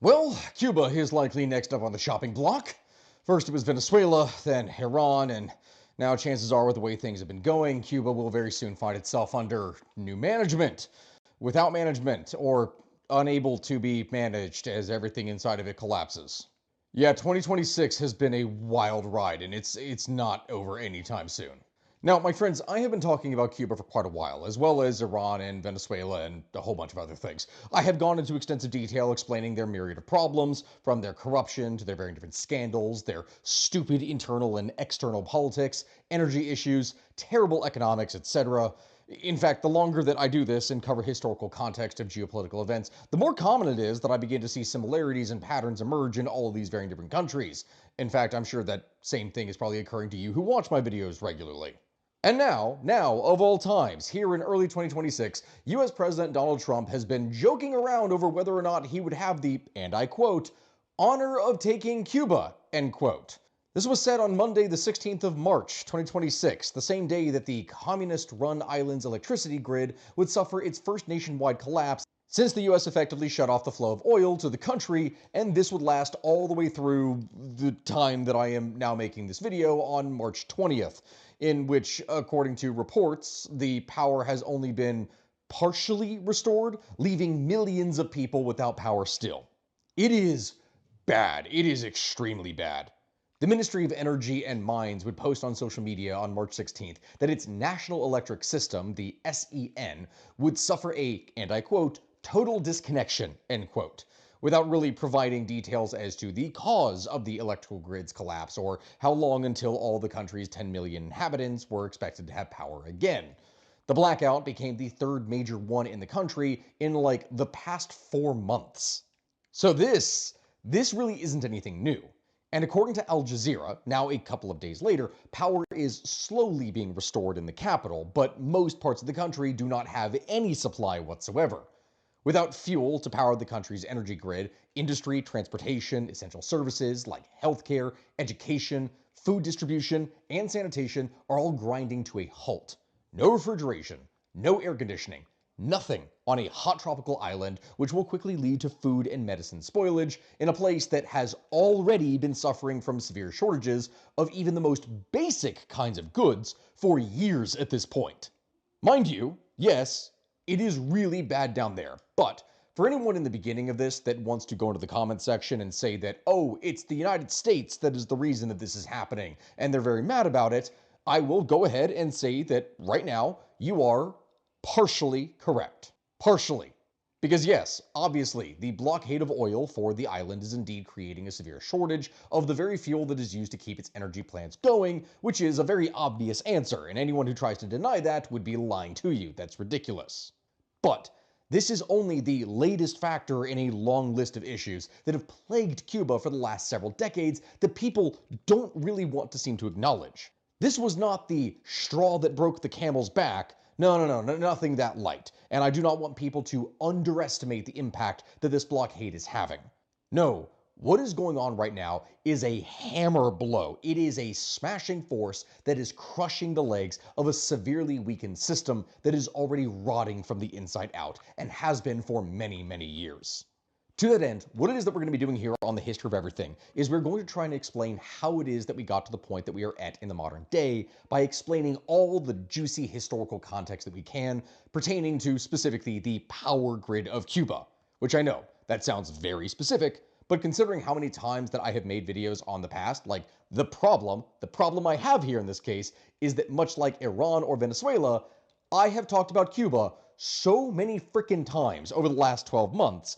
Well, Cuba is likely next up on the chopping block. First it was Venezuela, then Iran, and now chances are with the way things have been going, Cuba will very soon find itself under new management, without management, or unable to be managed as everything inside of it collapses. Yeah, 2026 has been a wild ride, and it's not over anytime soon. Now, my friends, I have been talking about Cuba for quite a while, as well as Iran and Venezuela and a whole bunch of other things. I have gone into extensive detail explaining their myriad of problems, from their corruption to their very different scandals, their stupid internal and external politics, energy issues, terrible economics, etc. In fact, the longer that I do this and cover historical context of geopolitical events, the more common it is that I begin to see similarities and patterns emerge in all of these very different countries. In fact, I'm sure that same thing is probably occurring to you who watch my videos regularly. And now, of all times, here in early 2026, US President Donald Trump has been joking around over whether or not he would have the, and I quote, honor of taking Cuba, end quote. This was said on Monday, the 16th of March, 2026, the same day that the communist-run island's electricity grid would suffer its first nationwide collapse since the US effectively shut off the flow of oil to the country, and this would last all the way through the time that I am now making this video on March 20th, in which, according to reports, the power has only been partially restored, leaving millions of people without power still. It is bad. It is extremely bad. The Ministry of Energy and Mines would post on social media on March 16th that its National Electric System, the SEN, would suffer a, and I quote, total disconnection, end quote, without really providing details as to the cause of the electrical grid's collapse or how long until all the country's 10 million inhabitants were expected to have power again. The blackout became the third major one in the country in like the past 4 months. So this really isn't anything new. And according to Al Jazeera, now a couple of days later, power is slowly being restored in the capital, but most parts of the country do not have any supply whatsoever. Without fuel to power the country's energy grid, industry, transportation, essential services like healthcare, education, food distribution, and sanitation are all grinding to a halt. No refrigeration, no air conditioning, nothing on a hot tropical island, which will quickly lead to food and medicine spoilage in a place that has already been suffering from severe shortages of even the most basic kinds of goods for years at this point. Mind you, yes, it is really bad down there, but for anyone in the beginning of this that wants to go into the comments section and say that, oh, it's the United States that is the reason that this is happening, and they're very mad about it, I will go ahead and say that right now, you are partially correct. Partially. Because yes, obviously, the blockade of oil for the island is indeed creating a severe shortage of the very fuel that is used to keep its energy plants going, which is a very obvious answer, and anyone who tries to deny that would be lying to you. That's ridiculous. But this is only the latest factor in a long list of issues that have plagued Cuba for the last several decades that people don't really want to seem to acknowledge. This was not the straw that broke the camel's back. No, nothing that light. And I do not want people to underestimate the impact that this blockade is having. No, what is going on right now is a hammer blow. It is a smashing force that is crushing the legs of a severely weakened system that is already rotting from the inside out and has been for many, many years. To that end, what it is that we're going to be doing here on the History of Everything is we're going to try and explain how it is that we got to the point that we are at in the modern day by explaining all the juicy historical context that we can pertaining to specifically the power grid of Cuba, which I know that sounds very specific, but considering how many times that I have made videos on the past, like the problem I have here in this case is that much like Iran or Venezuela, I have talked about Cuba so many freaking times over the last 12 months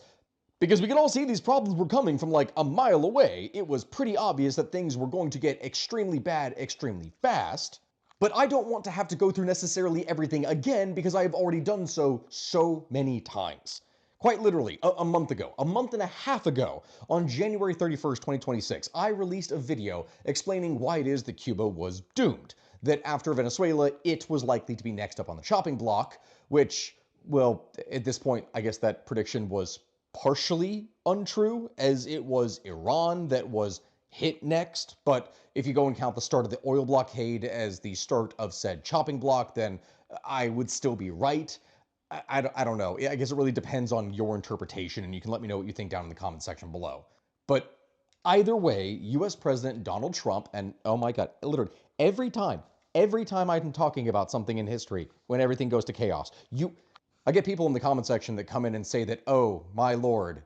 because we can all see these problems were coming from like a mile away. It was pretty obvious that things were going to get extremely bad extremely fast. But I don't want to have to go through necessarily everything again because I have already done so many times. Quite literally, a month ago, a month and a half ago, on January 31st, 2026, I released a video explaining why it is that Cuba was doomed. That after Venezuela, it was likely to be next up on the chopping block, which, well, at this point, I guess that prediction was partially untrue, as it was Iran that was hit next. But if you go and count the start of the oil blockade as the start of said chopping block, then I would still be right. I don't know. I guess it really depends on your interpretation, and you can let me know what you think down in the comment section below. But either way, US President Donald Trump, and oh my God, literally every time I'm talking about something in history, when everything goes to chaos, I get people in the comment section that come in and say that, oh my Lord,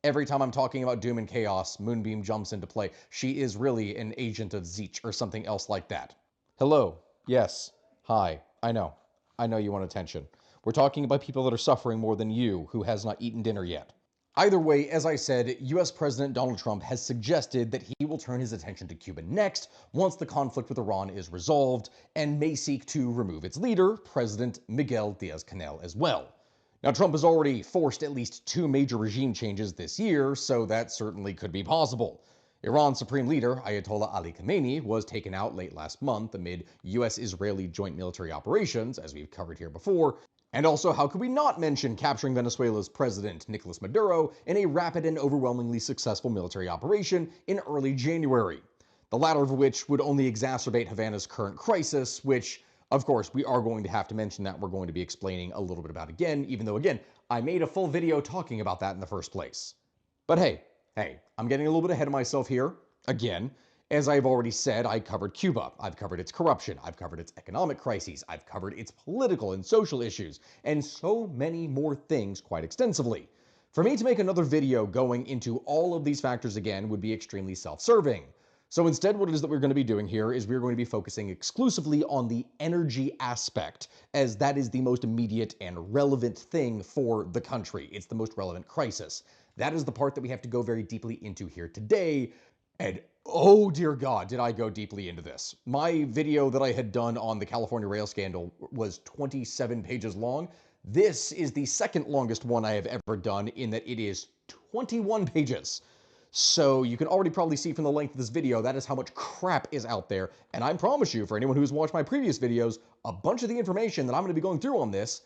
every time I'm talking about doom and chaos, Moonbeam jumps into play. She is really an agent of Zeech or something else like that. Hello. Yes. Hi. I know. I know you want attention. We're talking about people that are suffering more than you, who has not eaten dinner yet. Either way, as I said, US President Donald Trump has suggested that he will turn his attention to Cuba next once the conflict with Iran is resolved, and may seek to remove its leader, President Miguel Diaz-Canel, as well. Now, Trump has already forced at least 2 major regime changes this year, so that certainly could be possible. Iran's Supreme Leader, Ayatollah Ali Khamenei, was taken out late last month amid US-Israeli joint military operations, as we've covered here before. And also, how could we not mention capturing Venezuela's president, Nicolas Maduro, in a rapid and overwhelmingly successful military operation in early January? The latter of which would only exacerbate Havana's current crisis, which, of course, we are going to have to mention that we're going to be explaining a little bit about again, even though, again, I made a full video talking about that in the first place. But hey, I'm getting a little bit ahead of myself here. Again, as I've already said, I covered Cuba. I've covered its corruption. I've covered its economic crises. I've covered its political and social issues, and so many more things quite extensively. For me to make another video going into all of these factors again would be extremely self-serving. So instead, what it is that we're going to be doing here is we're going to be focusing exclusively on the energy aspect, as that is the most immediate and relevant thing for the country. It's the most relevant crisis. That is the part that we have to go very deeply into here today. And oh dear God, did I go deeply into this. My video that I had done on the California rail scandal was 27 pages long. This is the second longest one I have ever done, in that it is 21 pages. So you can already probably see from the length of this video, that is how much crap is out there. And I promise you, for anyone who's watched my previous videos, a bunch of the information that I'm going to be going through on this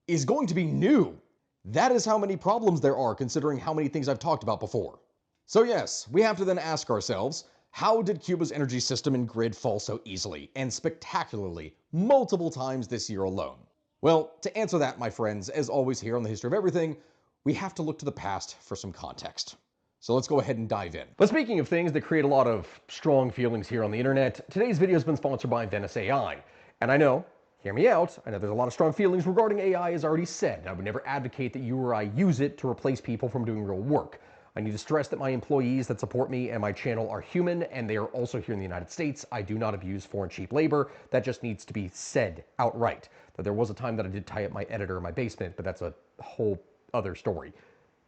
is going to be new. That is how many problems there are, considering how many things I've talked about before. So yes, we have to then ask ourselves, how did Cuba's energy system and grid fall so easily and spectacularly multiple times this year alone? Well, to answer that, my friends, as always here on The History of Everything, we have to look to the past for some context. So let's go ahead and dive in. But speaking of things that create a lot of strong feelings here on the internet, today's video has been sponsored by Venezuelan. And I know, hear me out, I know there's a lot of strong feelings regarding AI, as already said, and I would never advocate that you or I use it to replace people from doing real work. I need to stress that my employees that support me and my channel are human, and they are also here in the United States. I do not abuse foreign cheap labor. That just needs to be said outright. That there was a time that I did tie up my editor in my basement, but that's a whole other story.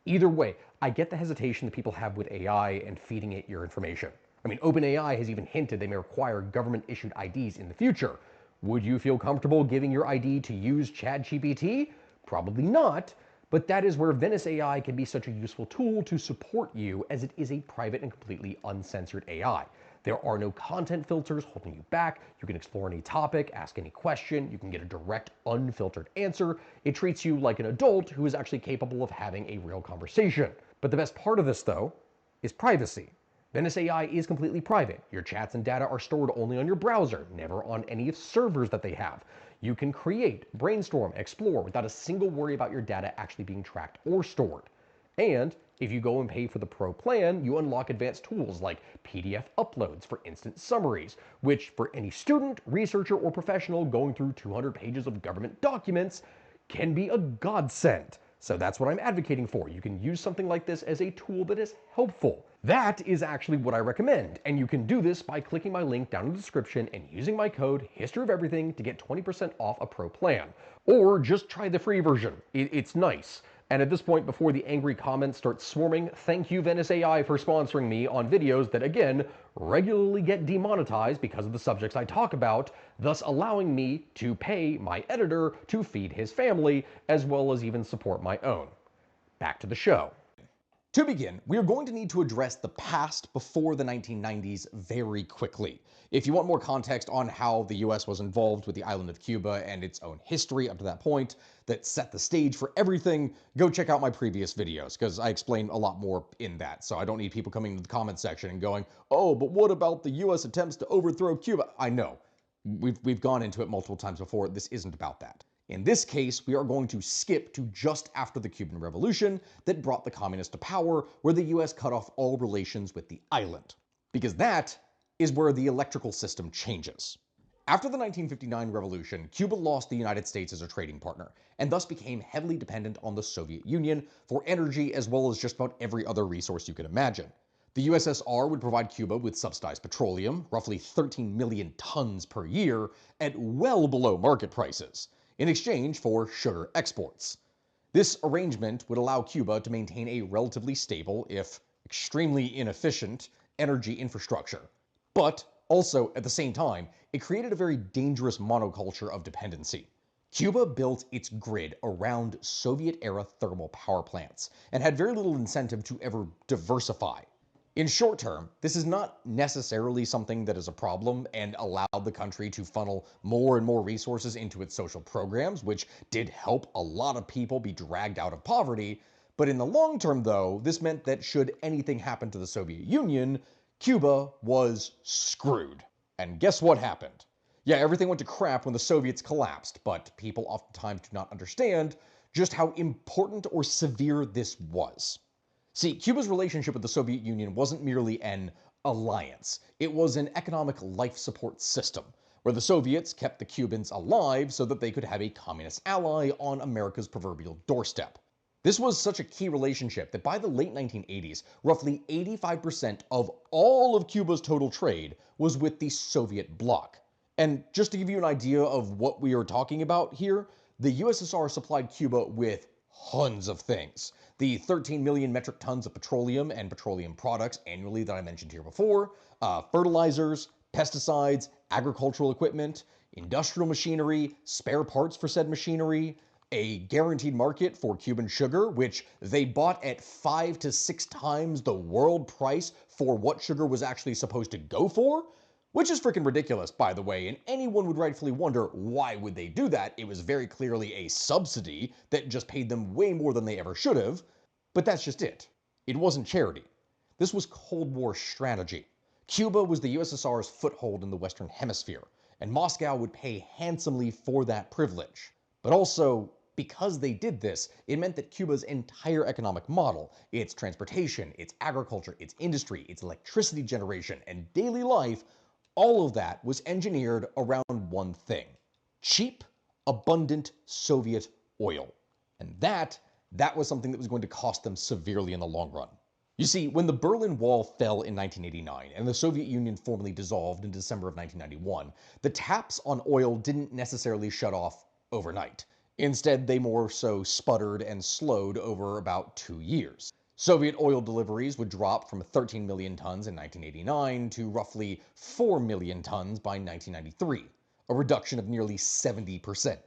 Either way, I get the hesitation that people have with AI and feeding it your information. I mean, OpenAI has even hinted they may require government-issued IDs in the future. Would you feel comfortable giving your ID to use ChatGPT? Probably not, but that is where Venice AI can be such a useful tool to support you, as it is a private and completely uncensored AI. There are no content filters holding you back. You can explore any topic, ask any question. You can get a direct, unfiltered answer. It treats you like an adult who is actually capable of having a real conversation. But the best part of this, though, is privacy. Venice AI is completely private. Your chats and data are stored only on your browser, never on any of servers that they have. You can create, brainstorm, explore without a single worry about your data actually being tracked or stored. And if you go and pay for the Pro plan, you unlock advanced tools like PDF uploads for instant summaries, which for any student, researcher, or professional going through 200 pages of government documents can be a godsend. So that's what I'm advocating for. You can use something like this as a tool that is helpful. That is actually what I recommend, and you can do this by clicking my link down in the description and using my code HISTORYOFEVERYTHING to get 20% off a Pro plan. Or just try the free version. It's nice. And at this point, before the angry comments start swarming, thank you Venice AI for sponsoring me on videos that, again, regularly get demonetized because of the subjects I talk about, thus allowing me to pay my editor to feed his family, as well as even support my own. Back to the show. To begin, we are going to need to address the past before the 1990s very quickly. If you want more context on how the US was involved with the island of Cuba and its own history up to that point that set the stage for everything, go check out my previous videos, because I explain a lot more in that. So I don't need people coming to the comment section and going, oh, but what about the US attempts to overthrow Cuba? I know. We've gone into it multiple times before. This isn't about that. In this case, we are going to skip to just after the Cuban Revolution that brought the communists to power, where the US cut off all relations with the island. Because that is where the electrical system changes. After the 1959 revolution, Cuba lost the United States as a trading partner, and thus became heavily dependent on the Soviet Union for energy as well as just about every other resource you could imagine. The USSR would provide Cuba with subsidized petroleum, roughly 13 million tons per year, at well below market prices, in exchange for sugar exports. This arrangement would allow Cuba to maintain a relatively stable, if extremely inefficient, energy infrastructure. But also, at the same time, it created a very dangerous monoculture of dependency. Cuba built its grid around Soviet-era thermal power plants, and had very little incentive to ever diversify. In short term, this is not necessarily something that is a problem and allowed the country to funnel more and more resources into its social programs, which did help a lot of people be dragged out of poverty. But in the long term, though, this meant that should anything happen to the Soviet Union, Cuba was screwed. And guess what happened? Yeah, everything went to crap when the Soviets collapsed, but people oftentimes do not understand just how important or severe this was. See, Cuba's relationship with the Soviet Union wasn't merely an alliance. It was an economic life support system, where the Soviets kept the Cubans alive so that they could have a communist ally on America's proverbial doorstep. This was such a key relationship that by the late 1980s, roughly 85% of all of Cuba's total trade was with the Soviet bloc. And just to give you an idea of what we are talking about here, the USSR supplied Cuba with tons of things. The 13 million metric tons of petroleum and petroleum products annually that I mentioned here before, fertilizers, pesticides, agricultural equipment, industrial machinery, spare parts for said machinery, a guaranteed market for Cuban sugar, which they bought at 5 to 6 times the world price for what sugar was actually supposed to go for, which is freaking ridiculous, by the way, and anyone would rightfully wonder why would they do that. It was very clearly a subsidy that just paid them way more than they ever should have, but that's just it. It wasn't charity. This was Cold War strategy. Cuba was the USSR's foothold in the Western Hemisphere, and Moscow would pay handsomely for that privilege. But also, because they did this, it meant that Cuba's entire economic model, its transportation, its agriculture, its industry, its electricity generation, and daily life, all of that was engineered around one thing: cheap, abundant Soviet oil. And that was something that was going to cost them severely in the long run. You see, when the Berlin Wall fell in 1989 and the Soviet Union formally dissolved in December of 1991, the taps on oil didn't necessarily shut off overnight. Instead, they more so sputtered and slowed over about 2 years. Soviet oil deliveries would drop from 13 million tons in 1989 to roughly 4 million tons by 1993, a reduction of nearly 70%.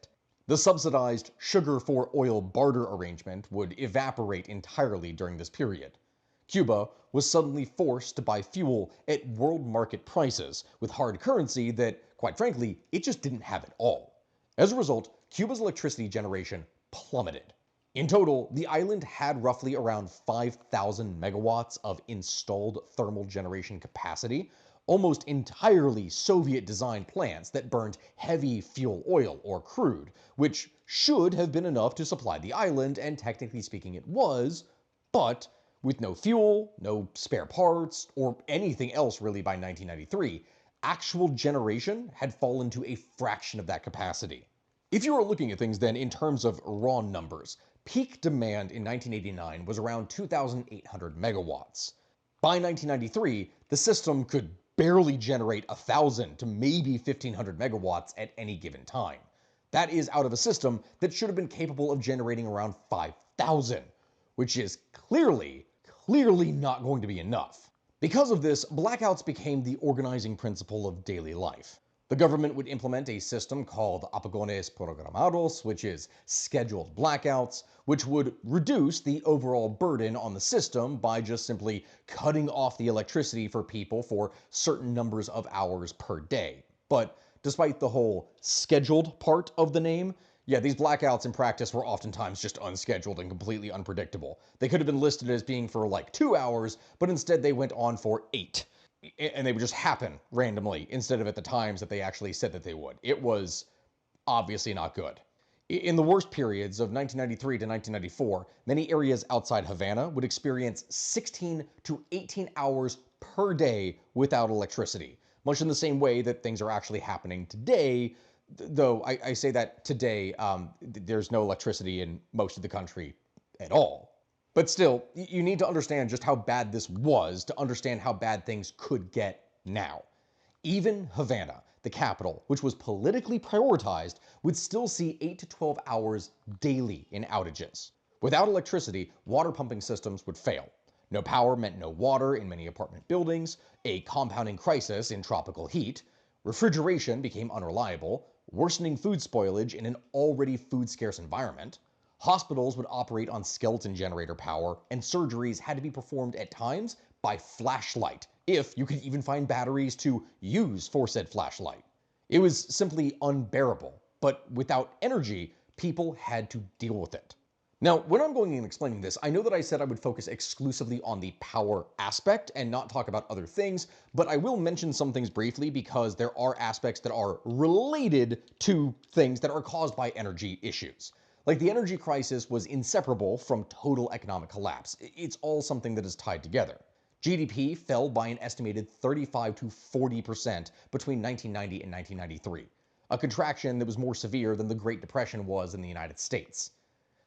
The subsidized sugar for oil barter arrangement would evaporate entirely during this period. Cuba was suddenly forced to buy fuel at world market prices with hard currency that, quite frankly, it just didn't have at all. As a result, Cuba's electricity generation plummeted. In total, the island had roughly around 5,000 megawatts of installed thermal generation capacity, almost entirely Soviet-designed plants that burned heavy fuel oil or crude, which should have been enough to supply the island, and technically speaking it was, but with no fuel, no spare parts, or anything else really by 1993, actual generation had fallen to a fraction of that capacity. If you are looking at things then in terms of raw numbers, peak demand in 1989 was around 2,800 megawatts. By 1993, the system could barely generate 1,000 to maybe 1,500 megawatts at any given time. That is out of a system that should have been capable of generating around 5,000, which is clearly not going to be enough. Because of this, blackouts became the organizing principle of daily life. The government would implement a system called apagones programados, which is scheduled blackouts, which would reduce the overall burden on the system by just simply cutting off the electricity for people for certain numbers of hours per day. But despite the whole scheduled part of the name, yeah, these blackouts in practice were oftentimes just unscheduled and completely unpredictable. They could have been listed as being for like 2 hours, but instead they went on for 8. And they would just happen randomly instead of at the times that they actually said that they would. It was obviously not good. In the worst periods of 1993 to 1994, many areas outside Havana would experience 16 to 18 hours per day without electricity, much in the same way that things are actually happening today. Though I say that today, there's no electricity in most of the country at all. But still, you need to understand just how bad this was to understand how bad things could get now. Even Havana, the capital, which was politically prioritized, would still see 8 to 12 hours daily in outages. Without electricity, water pumping systems would fail. No power meant no water in many apartment buildings, a compounding crisis in tropical heat, refrigeration became unreliable, worsening food spoilage in an already food-scarce environment, hospitals would operate on skeleton generator power, and surgeries had to be performed at times by flashlight, if you could even find batteries to use for said flashlight. It was simply unbearable, but without energy, people had to deal with it. Now, when I'm going and explaining this, I know that I said I would focus exclusively on the power aspect and not talk about other things, but I will mention some things briefly because there are aspects that are related to things that are caused by energy issues. Like the energy crisis was inseparable from total economic collapse. It's all something that is tied together. GDP fell by an estimated 35 to 40% between 1990 and 1993, a contraction that was more severe than the Great Depression was in the United States.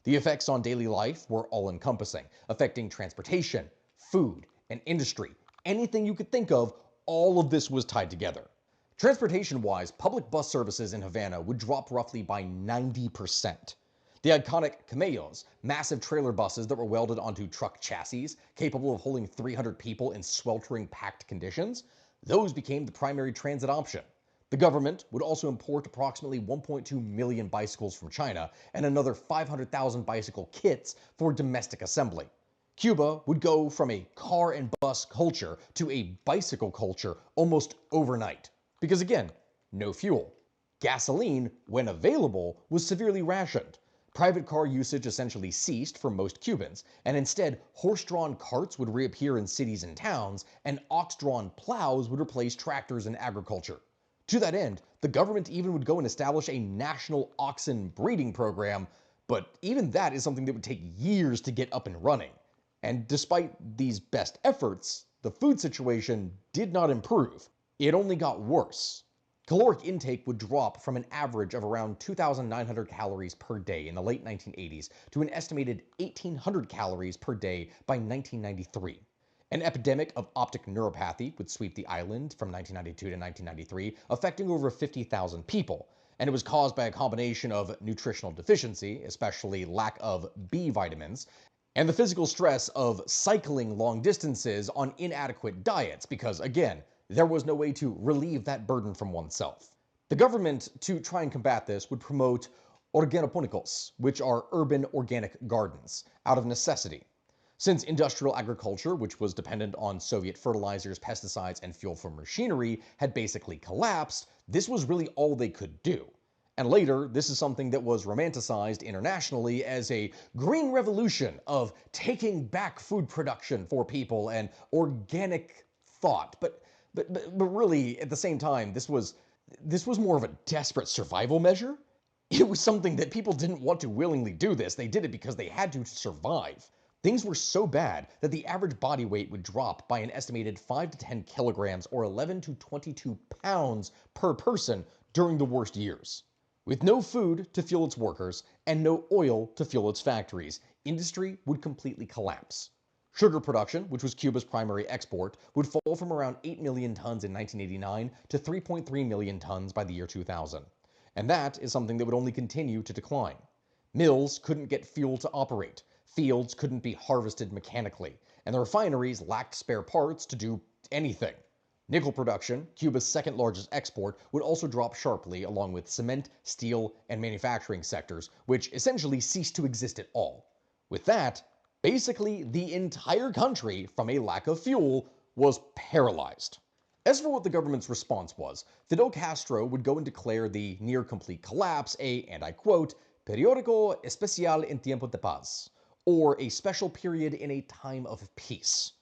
The effects on daily life were all-encompassing, affecting transportation, food, and industry. Anything you could think of, all of this was tied together. Transportation-wise, public bus services in Havana would drop roughly by 90%. The iconic camellos, massive trailer buses that were welded onto truck chassis, capable of holding 300 people in sweltering packed conditions, those became the primary transit option. The government would also import approximately 1.2 million bicycles from China and another 500,000 bicycle kits for domestic assembly. Cuba would go from a car and bus culture to a bicycle culture almost overnight. Because again, no fuel. Gasoline, when available, was severely rationed. Private car usage essentially ceased for most Cubans, and instead, horse-drawn carts would reappear in cities and towns, and ox-drawn plows would replace tractors in agriculture. To that end, the government even would go and establish a national oxen breeding program, but even that is something that would take years to get up and running. And despite these best efforts, the food situation did not improve. It only got worse. Caloric intake would drop from an average of around 2,900 calories per day in the late 1980s to an estimated 1,800 calories per day by 1993. An epidemic of optic neuropathy would sweep the island from 1992 to 1993, affecting over 50,000 people, and it was caused by a combination of nutritional deficiency, especially lack of B vitamins, and the physical stress of cycling long distances on inadequate diets because, again, there was no way to relieve that burden from oneself. The government, to try and combat this, would promote organoponicos, which are urban organic gardens, out of necessity. Since industrial agriculture, which was dependent on Soviet fertilizers, pesticides, and fuel for machinery, had basically collapsed, this was really all they could do. And later, this is something that was romanticized internationally as a green revolution of taking back food production for people and organic thought. But really, at the same time, this was more of a desperate survival measure. It was something that people didn't want to willingly do this. They did it because they had to survive. Things were so bad that the average body weight would drop by an estimated 5 to 10 kilograms or 11 to 22 pounds per person during the worst years. With no food to fuel its workers and no oil to fuel its factories, industry would completely collapse. Sugar production, which was Cuba's primary export, would fall from around 8 million tons in 1989 to 3.3 million tons by the year 2000. And that is something that would only continue to decline. Mills couldn't get fuel to operate, fields couldn't be harvested mechanically, and the refineries lacked spare parts to do anything. Nickel production, Cuba's second largest export, would also drop sharply along with cement, steel, and manufacturing sectors, which essentially ceased to exist at all. With that, basically the entire country, from a lack of fuel, was paralyzed. As for what the government's response was, Fidel Castro would go and declare the near-complete collapse and I quote, "Periódico especial en tiempo de paz," or a special period in a time of peace.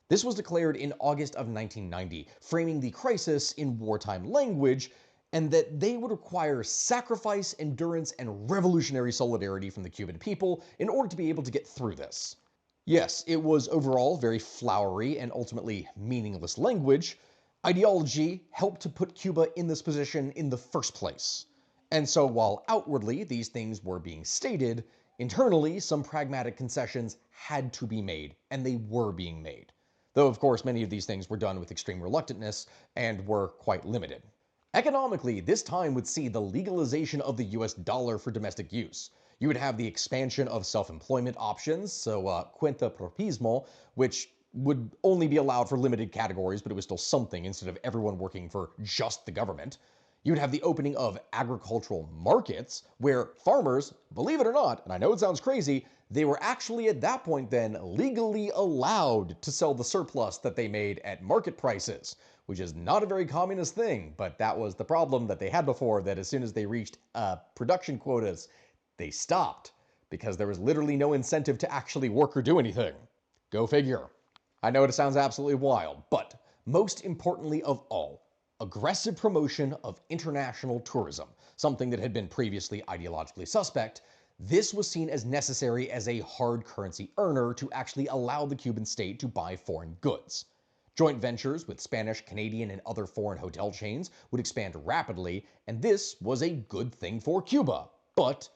This was declared in August of 1990, framing the crisis in wartime language, and that they would require sacrifice, endurance, and revolutionary solidarity from the Cuban people in order to be able to get through this. Yes, it was overall very flowery and ultimately meaningless language. Ideology helped to put Cuba in this position in the first place. And so while outwardly these things were being stated, internally some pragmatic concessions had to be made, and they were being made. Though of course many of these things were done with extreme reluctantness and were quite limited. Economically, this time would see the legalization of the US dollar for domestic use. You would have the expansion of self-employment options, so cuenta propismo, which would only be allowed for limited categories, but it was still something instead of everyone working for just the government. You would have the opening of agricultural markets, where farmers, believe it or not, and I know it sounds crazy, they were actually at that point then legally allowed to sell the surplus that they made at market prices, which is not a very communist thing, but that was the problem that they had before, that as soon as they reached production quotas, they stopped, because there was literally no incentive to actually work or do anything. Go figure. I know it sounds absolutely wild, but most importantly of all, aggressive promotion of international tourism, something that had been previously ideologically suspect. This was seen as necessary as a hard currency earner to actually allow the Cuban state to buy foreign goods. Joint ventures with Spanish, Canadian, and other foreign hotel chains would expand rapidly, and this was a good thing for Cuba, but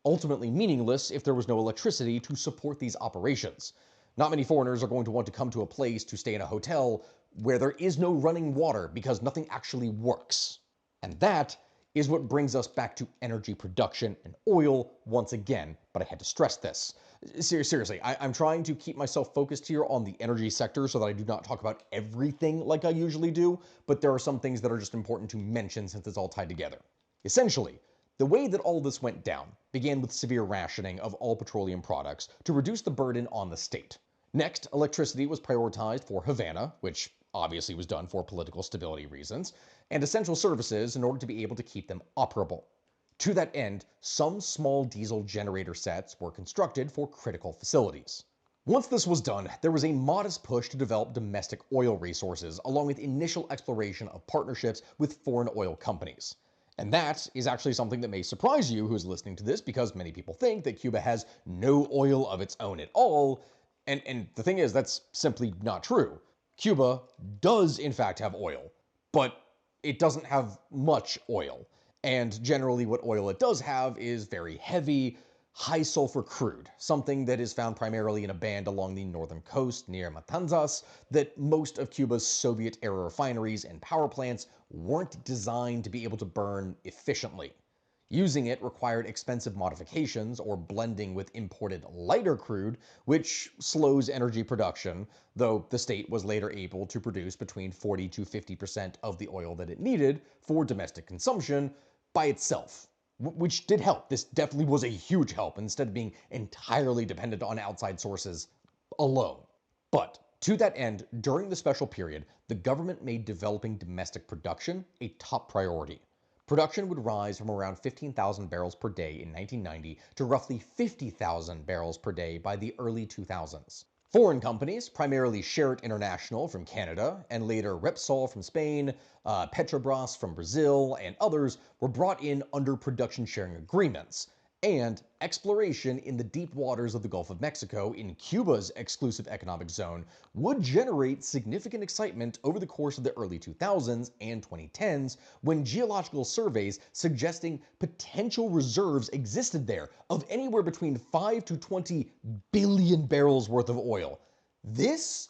ultimately meaningless if there was no electricity to support these operations. Not many foreigners are going to want to come to a place to stay in a hotel where there is no running water because nothing actually works. And that is what brings us back to energy production and oil once again, but I had to stress this. Seriously, I'm trying to keep myself focused here on the energy sector so that I do not talk about everything like I usually do, but there are some things that are just important to mention since it's all tied together. Essentially, the way that all this went down began with severe rationing of all petroleum products to reduce the burden on the state. Next, electricity was prioritized for Havana, which obviously was done for political stability reasons, and essential services in order to be able to keep them operable. To that end, some small diesel generator sets were constructed for critical facilities. Once this was done, there was a modest push to develop domestic oil resources, along with initial exploration of partnerships with foreign oil companies. And that is actually something that may surprise you who's listening to this, because many people think that Cuba has no oil of its own at all, and the thing is, that's simply not true. Cuba does in fact have oil, but it doesn't have much oil. And generally what oil it does have is very heavy, high sulfur crude, something that is found primarily in a band along the northern coast near Matanzas that most of Cuba's Soviet-era refineries and power plants weren't designed to be able to burn efficiently. Using it required expensive modifications or blending with imported lighter crude, which slows energy production, though the state was later able to produce between 40 to 50% of the oil that it needed for domestic consumption by itself. Which did help. This definitely was a huge help instead of being entirely dependent on outside sources alone. But to that end, during the special period, the government made developing domestic production a top priority. Production would rise from around 15,000 barrels per day in 1990 to roughly 50,000 barrels per day by the early 2000s. Foreign companies, primarily Sherritt International from Canada, and later Repsol from Spain, Petrobras from Brazil, and others, were brought in under production sharing agreements, and exploration in the deep waters of the Gulf of Mexico in Cuba's exclusive economic zone would generate significant excitement over the course of the early 2000s and 2010s when geological surveys suggesting potential reserves existed there of anywhere between 5 to 20 billion barrels worth of oil. This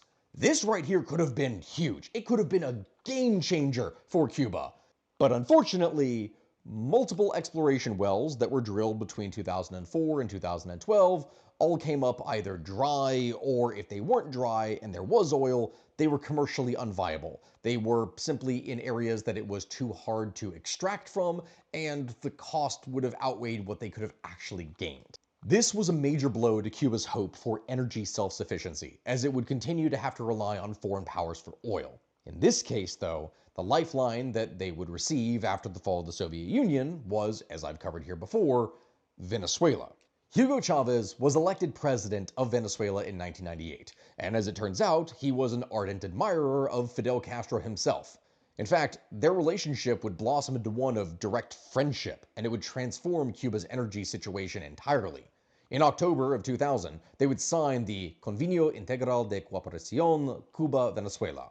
right here could have been huge. It could have been a game changer for Cuba. But unfortunately, multiple exploration wells that were drilled between 2004 and 2012 all came up either dry, or if they weren't dry and there was oil, they were commercially unviable. They were simply in areas that it was too hard to extract from, and the cost would have outweighed what they could have actually gained. This was a major blow to Cuba's hope for energy self-sufficiency, as it would continue to have to rely on foreign powers for oil. In this case, though, the lifeline that they would receive after the fall of the Soviet Union was, as I've covered here before, Venezuela. Hugo Chavez was elected president of Venezuela in 1998, and as it turns out, he was an ardent admirer of Fidel Castro himself. In fact, their relationship would blossom into one of direct friendship, and it would transform Cuba's energy situation entirely. In October of 2000, they would sign the Convenio Integral de Cooperación Cuba-Venezuela,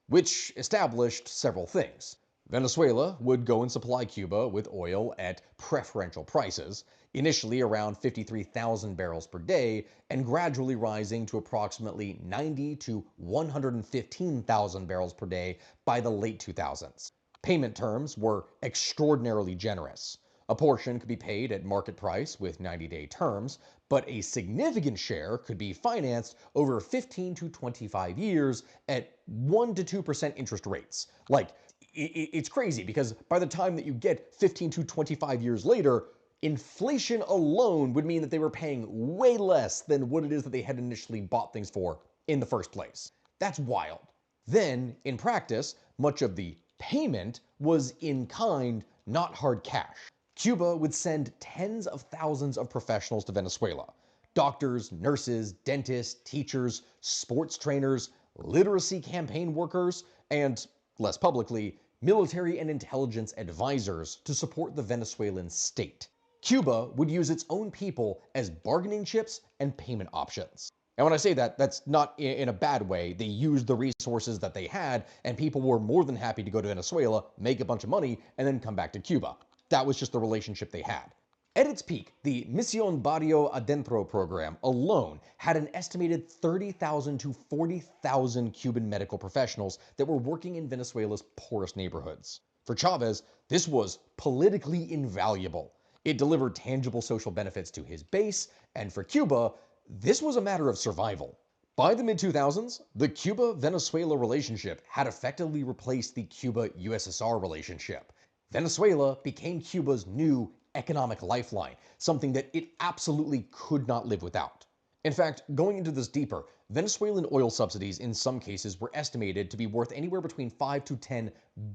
which established several things. Venezuela would go and supply Cuba with oil at preferential prices, initially around 53,000 barrels per day, and gradually rising to approximately 90 to 115,000 barrels per day by the late 2000s. Payment terms were extraordinarily generous. A portion could be paid at market price with 90-day terms, but a significant share could be financed over 15 to 25 years at 1 to 2% interest rates. Like, it's crazy because by the time that you get 15 to 25 years later, inflation alone would mean that they were paying way less than what it is that they had initially bought things for in the first place. That's wild. Then, in practice, much of the payment was in kind, not hard cash. Cuba would send tens of thousands of professionals to Venezuela. Doctors, nurses, dentists, teachers, sports trainers, literacy campaign workers, and, less publicly, military and intelligence advisors to support the Venezuelan state. Cuba would use its own people as bargaining chips and payment options. And when I say that, that's not in a bad way. They used the resources that they had, and people were more than happy to go to Venezuela, make a bunch of money, and then come back to Cuba. That was just the relationship they had. At its peak, the Misión Barrio Adentro program alone had an estimated 30,000 to 40,000 Cuban medical professionals that were working in Venezuela's poorest neighborhoods. For Chavez, this was politically invaluable. It delivered tangible social benefits to his base, and for Cuba, this was a matter of survival. By the mid-2000s, the Cuba-Venezuela relationship had effectively replaced the Cuba-USSR relationship. Venezuela became Cuba's new economic lifeline, something that it absolutely could not live without. In fact, going into this deeper, Venezuelan oil subsidies in some cases were estimated to be worth anywhere between $5 to $10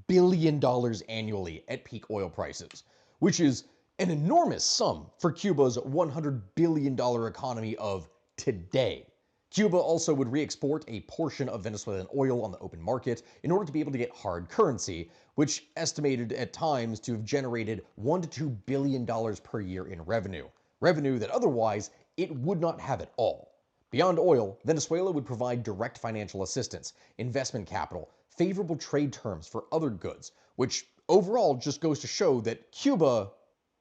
billion annually at peak oil prices, which is an enormous sum for Cuba's $100 billion economy of today. Cuba also would re-export a portion of Venezuelan oil on the open market in order to be able to get hard currency, which estimated at times to have generated $1 to $2 billion per year in revenue that otherwise it would not have at all. Beyond oil, Venezuela would provide direct financial assistance, investment capital, favorable trade terms for other goods, which overall just goes to show that Cuba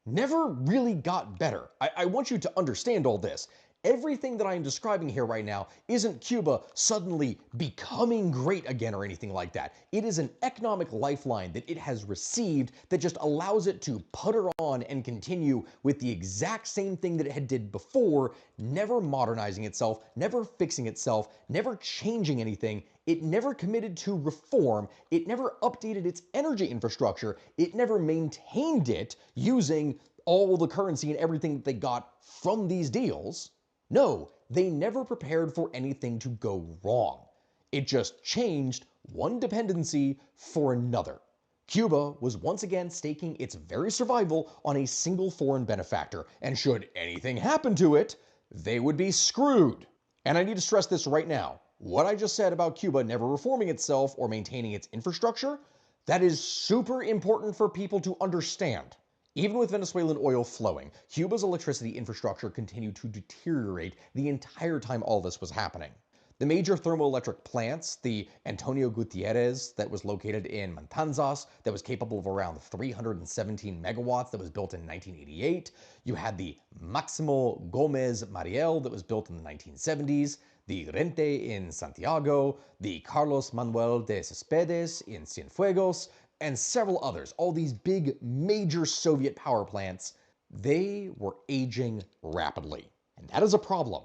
never really got better. I want you to understand all this. Everything that I am describing here right now isn't Cuba suddenly becoming great again or anything like that. It is an economic lifeline that it has received that just allows it to putter on and continue with the exact same thing that it had did before, never modernizing itself, never fixing itself, never changing anything. It never committed to reform. It never updated its energy infrastructure. It never maintained it using all the currency and everything that they got from these deals. No, they never prepared for anything to go wrong. It just changed one dependency for another. Cuba was once again staking its very survival on a single foreign benefactor, and should anything happen to it, they would be screwed. And I need to stress this right now. What I just said about Cuba never reforming itself or maintaining its infrastructure, that is super important for people to understand. Even with Venezuelan oil flowing, Cuba's electricity infrastructure continued to deteriorate the entire time all this was happening. The major thermoelectric plants, the Antonio Gutierrez that was located in Matanzas, that was capable of around 317 megawatts, that was built in 1988. You had the Maximo Gomez Mariel that was built in the 1970s, the Rente in Santiago, the Carlos Manuel de Cespedes in Cienfuegos, and several others. All these big, major Soviet power plants, they were aging rapidly. And that is a problem,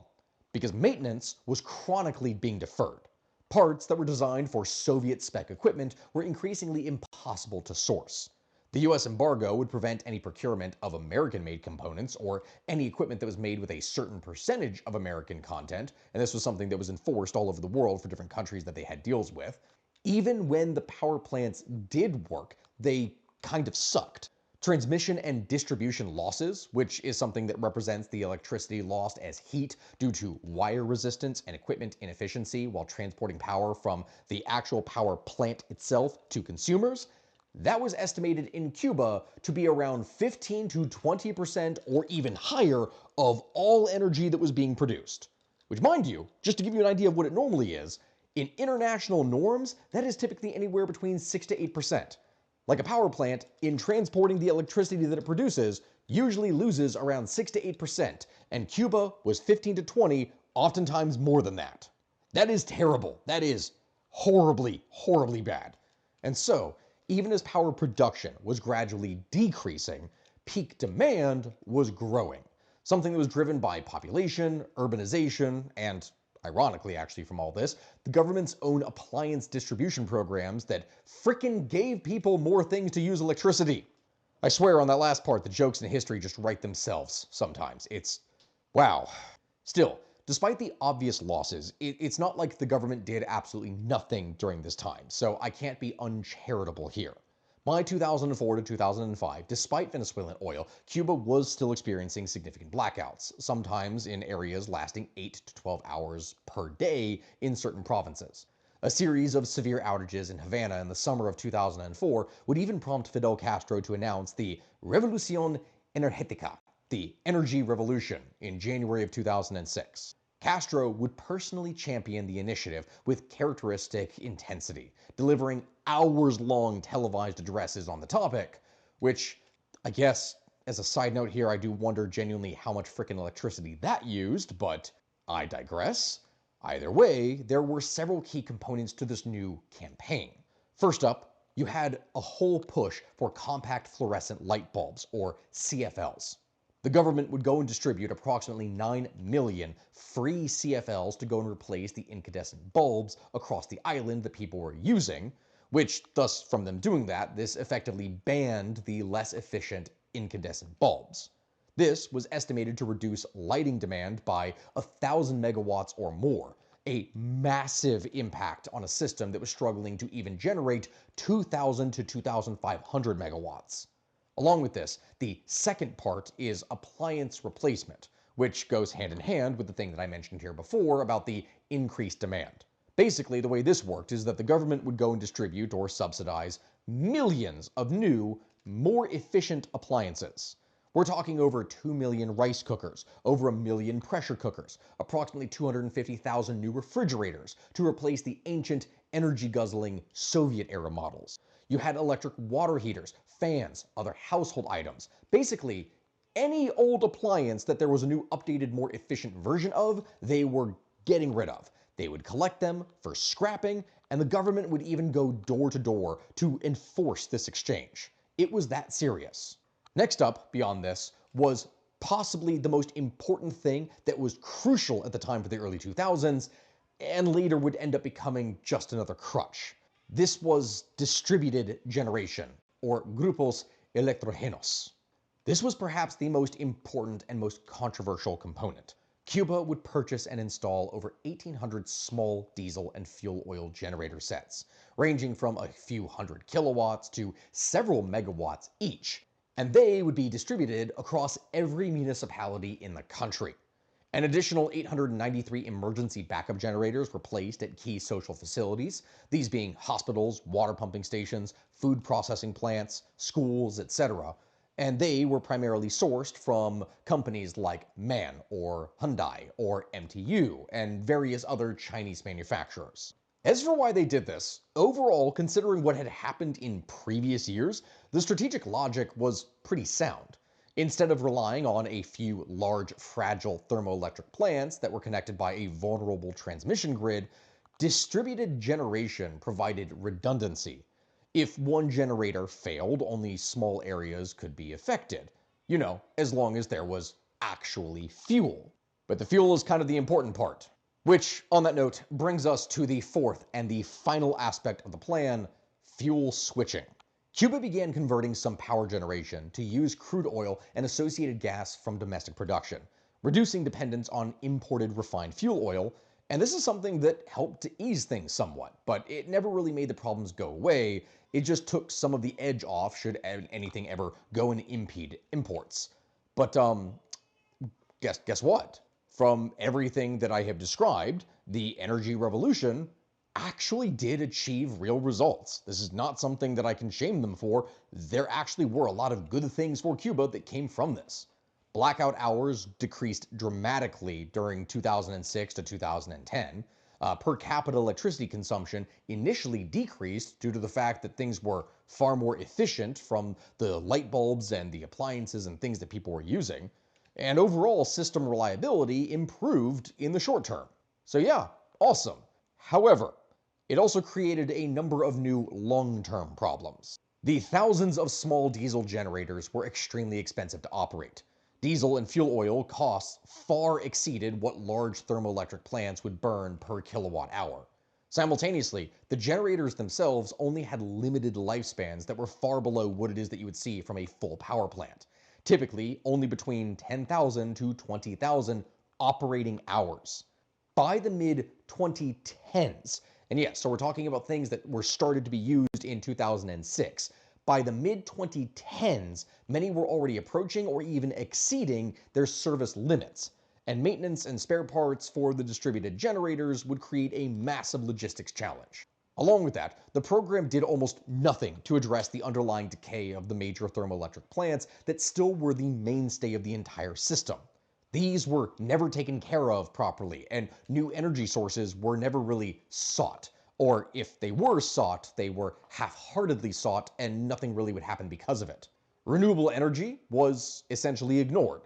because maintenance was chronically being deferred. Parts that were designed for Soviet-spec equipment were increasingly impossible to source. The US embargo would prevent any procurement of American-made components or any equipment that was made with a certain percentage of American content, and this was something that was enforced all over the world for different countries that they had deals with. Even when the power plants did work, they kind of sucked. Transmission and distribution losses, which is something that represents the electricity lost as heat due to wire resistance and equipment inefficiency while transporting power from the actual power plant itself to consumers, that was estimated in Cuba to be around 15 to 20% or even higher of all energy that was being produced. Which, mind you, just to give you an idea of what it normally is, in international norms, that is typically anywhere between 6 to 8%. Like a power plant, in transporting the electricity that it produces, usually loses around 6 to 8%, and Cuba was 15 to 20, oftentimes more than that. That is terrible. That is horribly, horribly bad. And so, even as power production was gradually decreasing, peak demand was growing, something that was driven by population, urbanization, and ironically, actually, from all this, the government's own appliance distribution programs that frickin' gave people more things to use electricity. I swear on that last part, the jokes in history just write themselves sometimes. It's wow. Still, despite the obvious losses, it's not like the government did absolutely nothing during this time, so I can't be uncharitable here. By 2004 to 2005, despite Venezuelan oil, Cuba was still experiencing significant blackouts, sometimes in areas lasting 8 to 12 hours per day in certain provinces. A series of severe outages in Havana in the summer of 2004 would even prompt Fidel Castro to announce the Revolución Energética, the energy revolution, in January of 2006. Castro would personally champion the initiative with characteristic intensity, delivering hours-long televised addresses on the topic, which, I guess, as a side note here, I do wonder genuinely how much frickin' electricity that used, but I digress. Either way, there were several key components to this new campaign. First up, you had a whole push for compact fluorescent light bulbs, or CFLs. The government would go and distribute approximately 9 million free CFLs to go and replace the incandescent bulbs across the island that people were using, which, thus, from them doing that, this effectively banned the less efficient incandescent bulbs. This was estimated to reduce lighting demand by 1,000 megawatts or more, a massive impact on a system that was struggling to even generate 2,000 to 2,500 megawatts. Along with this, the second part is appliance replacement, which goes hand in hand with the thing that I mentioned here before about the increased demand. Basically, the way this worked is that the government would go and distribute or subsidize millions of new, more efficient appliances. We're talking over 2 million rice cookers, over 1 million pressure cookers, approximately 250,000 new refrigerators to replace the ancient, energy-guzzling Soviet-era models. You had electric water heaters, fans, other household items. Basically, any old appliance that there was a new, updated, more efficient version of, they were getting rid of. They would collect them for scrapping, and the government would even go door to door to enforce this exchange. It was that serious. Next up, beyond this, was possibly the most important thing that was crucial at the time for the early 2000s, and later would end up becoming just another crutch. This was distributed generation, or grupos electrogenos. This was perhaps the most important and most controversial component. Cuba would purchase and install over 1,800 small diesel and fuel oil generator sets, ranging from a few hundred kilowatts to several megawatts each, and they would be distributed across every municipality in the country. An additional 893 emergency backup generators were placed at key social facilities, these being hospitals, water pumping stations, food processing plants, schools, etc., and they were primarily sourced from companies like MAN or Hyundai or MTU and various other Chinese manufacturers. As for why they did this, overall, considering what had happened in previous years, the strategic logic was pretty sound. Instead of relying on a few large, fragile thermoelectric plants that were connected by a vulnerable transmission grid, distributed generation provided redundancy. If one generator failed, only small areas could be affected. You know, as long as there was actually fuel. But the fuel is kind of the important part. Which, on that note, brings us to the fourth and the final aspect of the plan, fuel switching. Cuba began converting some power generation to use crude oil and associated gas from domestic production, reducing dependence on imported refined fuel oil, And this is something that helped to ease things somewhat, but it never really made the problems go away. It just took some of the edge off should anything ever go and impede imports. But guess what? From everything that I have described, the energy revolution actually did achieve real results. This is not something that I can shame them for. There actually were a lot of good things for Cuba that came from this. Blackout hours decreased dramatically during 2006 to 2010. Per capita electricity consumption initially decreased due to the fact that things were far more efficient from the light bulbs and the appliances and things that people were using. And overall system reliability improved in the short term. So yeah, awesome. However, it also created a number of new long-term problems. The thousands of small diesel generators were extremely expensive to operate. Diesel and fuel oil costs far exceeded what large thermoelectric plants would burn per kilowatt hour. Simultaneously, the generators themselves only had limited lifespans that were far below what it is that you would see from a full power plant. Typically, only between 10,000 to 20,000 operating hours. By the mid-2010s, and yes, so we're talking about things that were started to be used in 2006, by the mid-2010s, many were already approaching or even exceeding their service limits, and maintenance and spare parts for the distributed generators would create a massive logistics challenge. Along with that, the program did almost nothing to address the underlying decay of the major thermoelectric plants that still were the mainstay of the entire system. These were never taken care of properly, and new energy sources were never really sought. Or if they were sought, they were half-heartedly sought, and nothing really would happen because of it. Renewable energy was essentially ignored.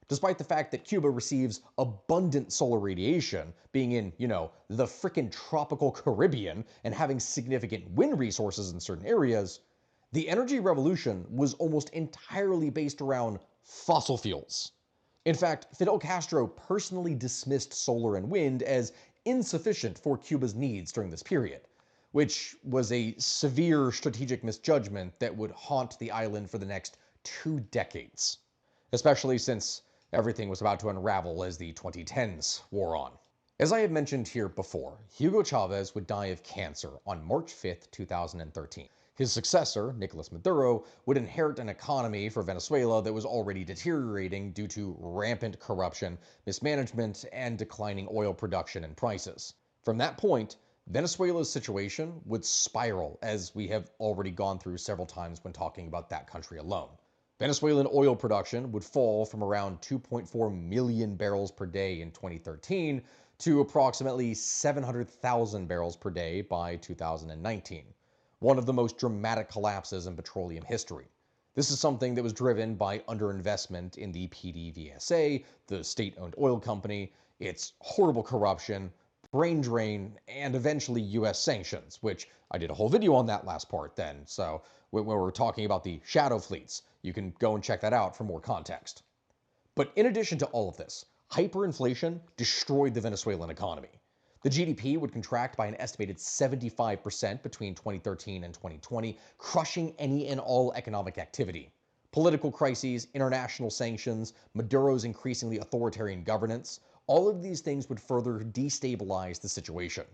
Despite the fact that Cuba receives abundant solar radiation, being in, the frickin' tropical Caribbean and having significant wind resources in certain areas, the energy revolution was almost entirely based around fossil fuels. In fact, Fidel Castro personally dismissed solar and wind as insufficient for Cuba's needs during this period, which was a severe strategic misjudgment that would haunt the island for the next 2 decades, especially since everything was about to unravel as the 2010s wore on. As I have mentioned here before, Hugo Chavez would die of cancer on March 5th, 2013. His successor, Nicolas Maduro, would inherit an economy for Venezuela that was already deteriorating due to rampant corruption, mismanagement, and declining oil production and prices. From that point, Venezuela's situation would spiral, as we have already gone through several times when talking about that country alone. Venezuelan oil production would fall from around 2.4 million barrels per day in 2013 to approximately 700,000 barrels per day by 2019. One of the most dramatic collapses in petroleum history. This is something that was driven by underinvestment in the PDVSA, the state-owned oil company, its horrible corruption, brain drain, and eventually US sanctions, which I did a whole video on that last part then, so when we're talking about the shadow fleets, you can go and check that out for more context. But in addition to all of this, hyperinflation destroyed the Venezuelan economy. The GDP would contract by an estimated 75% between 2013 and 2020, crushing any and all economic activity. Political crises, international sanctions, Maduro's increasingly authoritarian governance, all of these things would further destabilize the situation.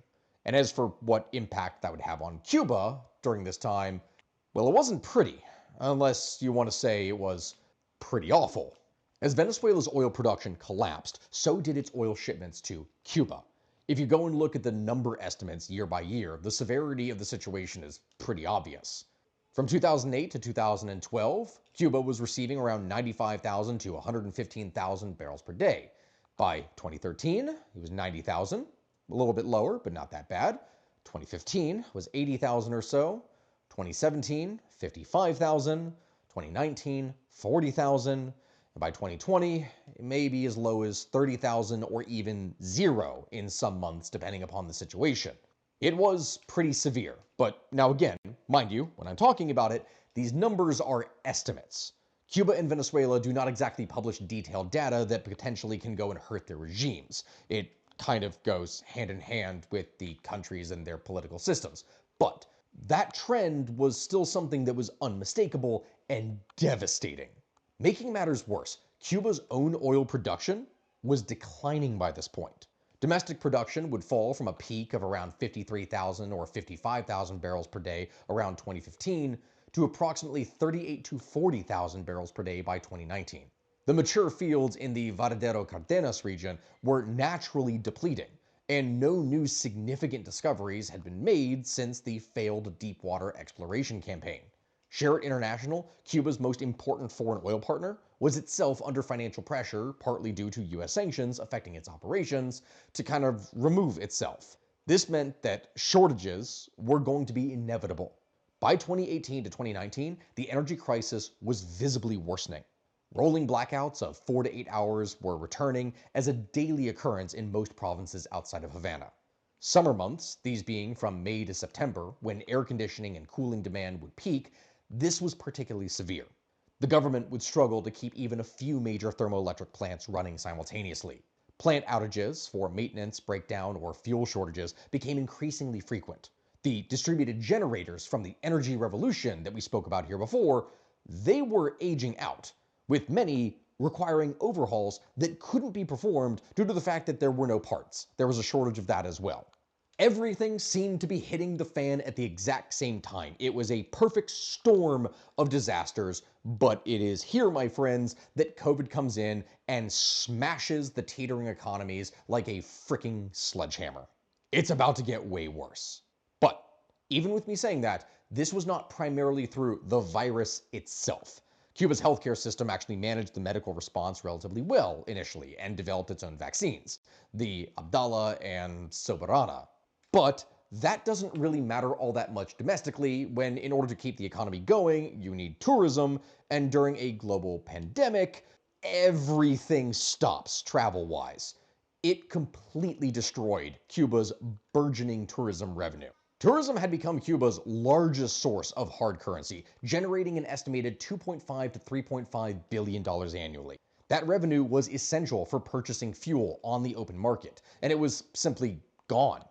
And as for what impact that would have on Cuba during this time, well, it wasn't pretty, unless you want to say it was pretty awful. As Venezuela's oil production collapsed, so did its oil shipments to Cuba. If you go and look at the number estimates year by year, the severity of the situation is pretty obvious. From 2008 to 2012, Cuba was receiving around 95,000 to 115,000 barrels per day. By 2013, it was 90,000, a little bit lower, but not that bad. 2015 was 80,000 or so. 2017, 55,000. 2019, 40,000. By 2020, it may be as low as 30,000 or even zero in some months, depending upon the situation. It was pretty severe, but now again, mind you, when I'm talking about it, these numbers are estimates. Cuba and Venezuela do not exactly publish detailed data that potentially can go and hurt their regimes. It kind of goes hand in hand with the countries and their political systems. But that trend was still something that was unmistakable and devastating. Making matters worse, Cuba's own oil production was declining by this point. Domestic production would fall from a peak of around 53,000 or 55,000 barrels per day around 2015 to approximately 38 to 40,000 barrels per day by 2019. The mature fields in the Varadero Cardenas region were naturally depleting, and no new significant discoveries had been made since the failed deepwater exploration campaign. Sherritt International, Cuba's most important foreign oil partner, was itself under financial pressure, partly due to US sanctions affecting its operations, to kind of remove itself. This meant that shortages were going to be inevitable. By 2018 to 2019, the energy crisis was visibly worsening. Rolling blackouts of 4 to 8 hours were returning as a daily occurrence in most provinces outside of Havana. Summer months, these being from May to September, when air conditioning and cooling demand would peak, this was particularly severe. The government would struggle to keep even a few major thermoelectric plants running simultaneously. Plant outages for maintenance, breakdown, or fuel shortages became increasingly frequent. The distributed generators from the energy revolution that we spoke about here before, they were aging out, with many requiring overhauls that couldn't be performed due to the fact that there were no parts. There was a shortage of that as well. Everything seemed to be hitting the fan at the exact same time. It was a perfect storm of disasters, but it is here, my friends, that COVID comes in and smashes the teetering economies like a freaking sledgehammer. It's about to get way worse. But even with me saying that, this was not primarily through the virus itself. Cuba's healthcare system actually managed the medical response relatively well initially and developed its own vaccines, the Abdala and Soberana. But that doesn't really matter all that much domestically when, in order to keep the economy going, you need tourism, and during a global pandemic, everything stops travel-wise. It completely destroyed Cuba's burgeoning tourism revenue. Tourism had become Cuba's largest source of hard currency, generating an estimated $2.5 to $3.5 billion annually. That revenue was essential for purchasing fuel on the open market, and it was simply gone.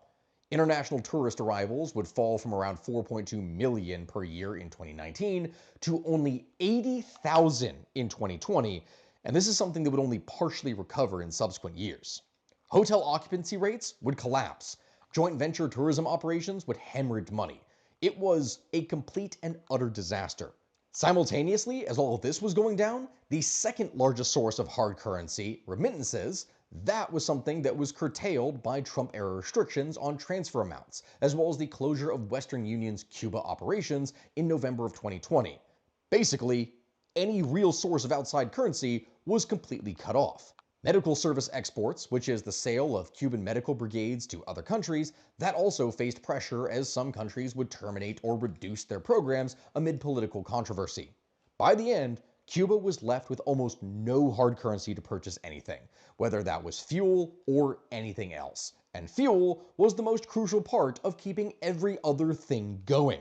International tourist arrivals would fall from around 4.2 million per year in 2019 to only 80,000 in 2020, and this is something that would only partially recover in subsequent years. Hotel occupancy rates would collapse. Joint venture tourism operations would hemorrhage money. It was a complete and utter disaster. Simultaneously, as all of this was going down, the second largest source of hard currency, remittances, that was something that was curtailed by Trump-era restrictions on transfer amounts, as well as the closure of Western Union's Cuba operations in November of 2020. Basically, any real source of outside currency was completely cut off. Medical service exports, which is the sale of Cuban medical brigades to other countries, that also faced pressure as some countries would terminate or reduce their programs amid political controversy. By the end, Cuba was left with almost no hard currency to purchase anything, whether that was fuel or anything else. And fuel was the most crucial part of keeping every other thing going.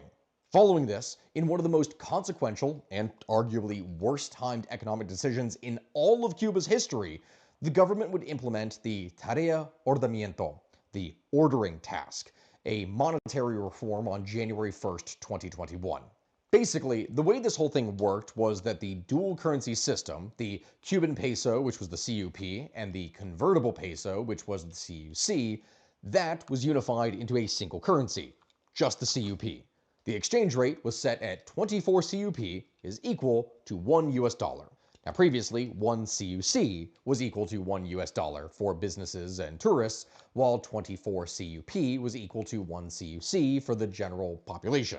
Following this, in one of the most consequential and arguably worst-timed economic decisions in all of Cuba's history, the government would implement the tarea ordenamiento, the ordering task, a monetary reform on January 1st, 2021. Basically, the way this whole thing worked was that the dual currency system, the Cuban peso, which was the CUP, and the convertible peso, which was the CUC, that was unified into a single currency, just the CUP. The exchange rate was set at 24 CUP is equal to $1. Now previously, 1 CUC was equal to $1 for businesses and tourists, while 24 CUP was equal to 1 CUC for the general population.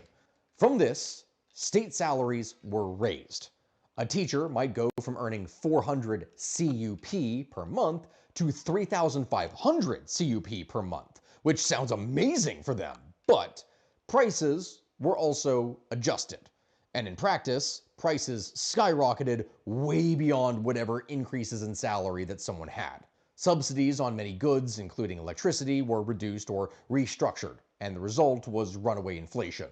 From this, state salaries were raised. A teacher might go from earning 400 CUP per month to 3,500 CUP per month, which sounds amazing for them, but prices were also adjusted. And in practice, prices skyrocketed way beyond whatever increases in salary that someone had. Subsidies on many goods, including electricity, were reduced or restructured, and the result was runaway inflation.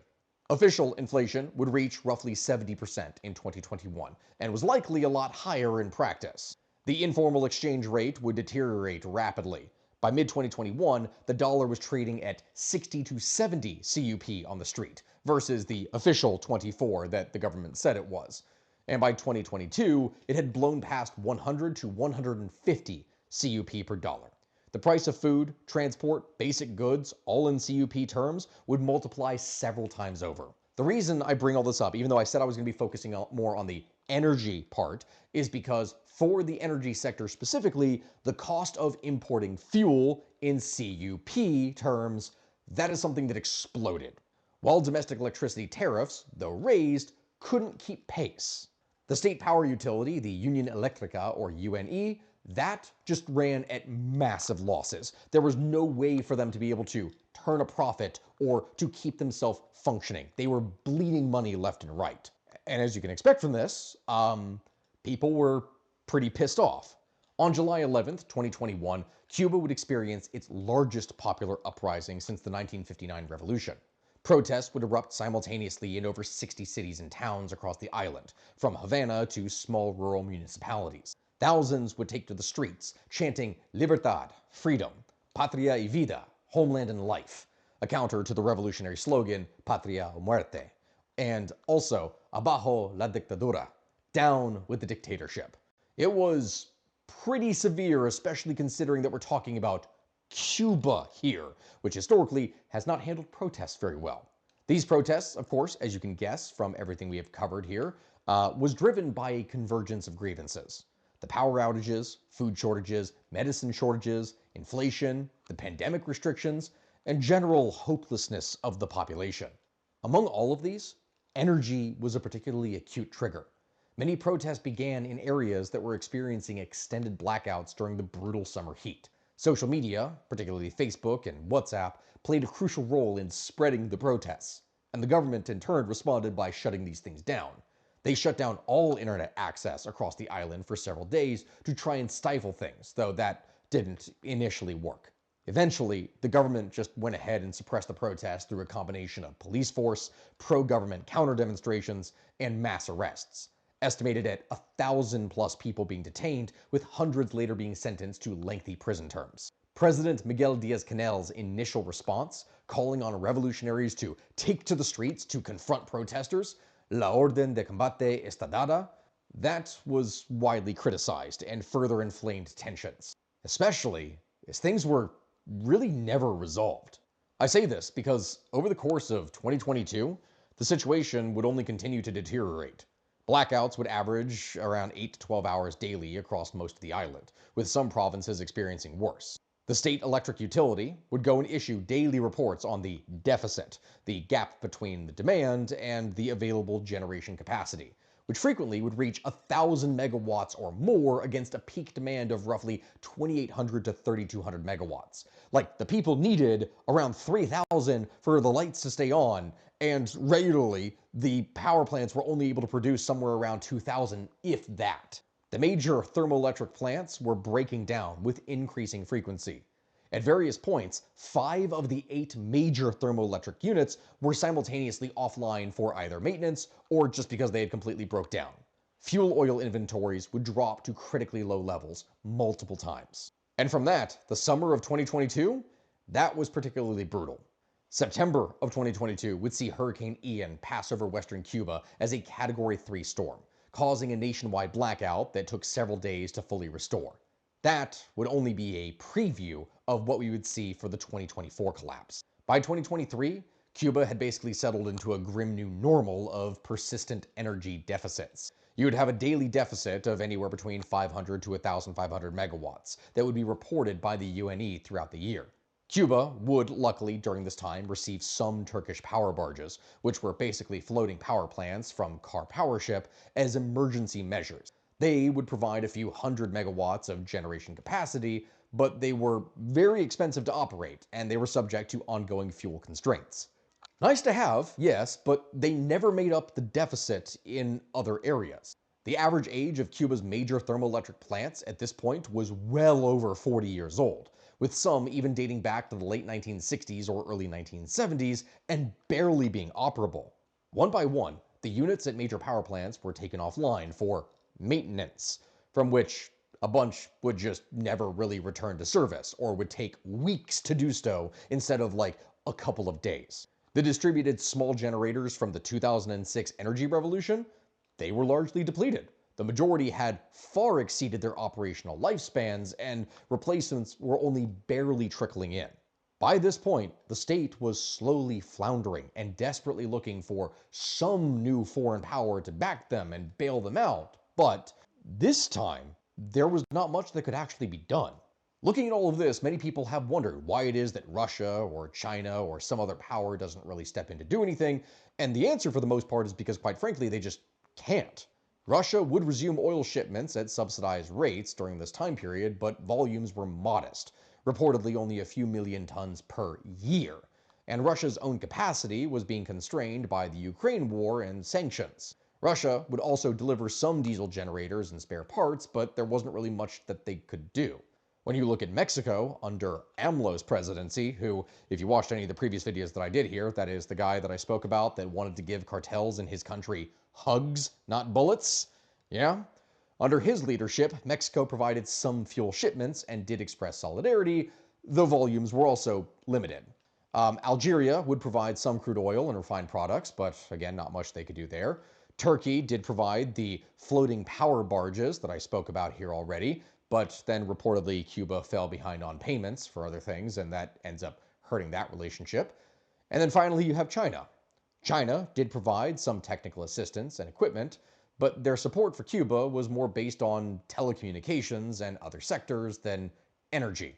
Official inflation would reach roughly 70% in 2021, and was likely a lot higher in practice. The informal exchange rate would deteriorate rapidly. By mid-2021, the dollar was trading at 60 to 70 CUP on the street, versus the official 24 that the government said it was. And by 2022, it had blown past 100 to 150 CUP per dollar. The price of food, transport, basic goods, all in CUP terms, would multiply several times over. The reason I bring all this up, even though I said I was going to be focusing more on the energy part, is because for the energy sector specifically, the cost of importing fuel in CUP terms, that is something that exploded. While domestic electricity tariffs, though raised, couldn't keep pace. The state power utility, the Union Electrica, or UNE, that just ran at massive losses. There was no way for them to be able to turn a profit or to keep themselves functioning. They were bleeding money left and right. And as you can expect from this, people were pretty pissed off. On July 11th, 2021, Cuba would experience its largest popular uprising since the 1959 revolution. Protests would erupt simultaneously in over 60 cities and towns across the island, from Havana to small rural municipalities. Thousands would take to the streets, chanting Libertad, freedom, Patria y vida, homeland and life, a counter to the revolutionary slogan Patria o muerte, and also Abajo la dictadura, down with the dictatorship. It was pretty severe, especially considering that we're talking about Cuba here, which historically has not handled protests very well. These protests, of course, as you can guess from everything we have covered here, was driven by a convergence of grievances. The power outages, food shortages, medicine shortages, inflation, the pandemic restrictions, and general hopelessness of the population. Among all of these, energy was a particularly acute trigger. Many protests began in areas that were experiencing extended blackouts during the brutal summer heat. Social media, particularly Facebook and WhatsApp, played a crucial role in spreading the protests, and the government in turn responded by shutting these things down. They shut down all internet access across the island for several days to try and stifle things, though that didn't initially work. Eventually, the government just went ahead and suppressed the protests through a combination of police force, pro-government counter-demonstrations, and mass arrests, estimated at 1,000+ people being detained, with hundreds later being sentenced to lengthy prison terms. President Miguel Diaz-Canel's initial response, calling on revolutionaries to take to the streets to confront protesters, La orden de combate está dada, that was widely criticized and further inflamed tensions, especially as things were really never resolved. I say this because over the course of 2022, the situation would only continue to deteriorate. Blackouts would average around 8 to 12 hours daily across most of the island, with some provinces experiencing worse. The state electric utility would go and issue daily reports on the deficit, the gap between the demand and the available generation capacity, which frequently would reach 1,000 megawatts or more against a peak demand of roughly 2,800 to 3,200 megawatts. Like, the people needed around 3,000 for the lights to stay on, and regularly, the power plants were only able to produce somewhere around 2,000, if that. The major thermoelectric plants were breaking down with increasing frequency. At various points, 5 of the 8 major thermoelectric units were simultaneously offline for either maintenance or just because they had completely broke down. Fuel oil inventories would drop to critically low levels multiple times. And from that, the summer of 2022, that was particularly brutal. September of 2022 would see Hurricane Ian pass over western Cuba as a Category 3 storm, causing a nationwide blackout that took several days to fully restore. That would only be a preview of what we would see for the 2024 collapse. By 2023, Cuba had basically settled into a grim new normal of persistent energy deficits. You would have a daily deficit of anywhere between 500 to 1,500 megawatts that would be reported by the UNE throughout the year. Cuba would, luckily, during this time, receive some Turkish power barges, which were basically floating power plants from car power ship, as emergency measures. They would provide a few hundred megawatts of generation capacity, but they were very expensive to operate, and they were subject to ongoing fuel constraints. Nice to have, yes, but they never made up the deficit in other areas. The average age of Cuba's major thermoelectric plants at this point was well over 40 years old, with some even dating back to the late 1960s or early 1970s and barely being operable. One by one, the units at major power plants were taken offline for maintenance, from which a bunch would just never really return to service or would take weeks to do so instead of like a couple of days. The distributed small generators from the 2006 energy revolution, they were largely depleted. The majority had far exceeded their operational lifespans, and replacements were only barely trickling in. By this point, the state was slowly floundering and desperately looking for some new foreign power to back them and bail them out. But this time, there was not much that could actually be done. Looking at all of this, many people have wondered why it is that Russia or China or some other power doesn't really step in to do anything, and the answer for the most part is because, quite frankly, they just can't. Russia would resume oil shipments at subsidized rates during this time period, but volumes were modest, reportedly only a few million tons per year, and Russia's own capacity was being constrained by the Ukraine war and sanctions. Russia would also deliver some diesel generators and spare parts, but there wasn't really much that they could do. When you look at Mexico under AMLO's presidency, who, if you watched any of the previous videos that I did here, that is the guy that I spoke about that wanted to give cartels in his country hugs, not bullets. Yeah? Under his leadership, Mexico provided some fuel shipments and did express solidarity, though volumes were also limited. Algeria would provide some crude oil and refined products, but again, not much they could do there. Turkey did provide the floating power barges that I spoke about here already, but then reportedly Cuba fell behind on payments for other things, and that ends up hurting that relationship. And then finally, you have China. China did provide some technical assistance and equipment, but their support for Cuba was more based on telecommunications and other sectors than energy.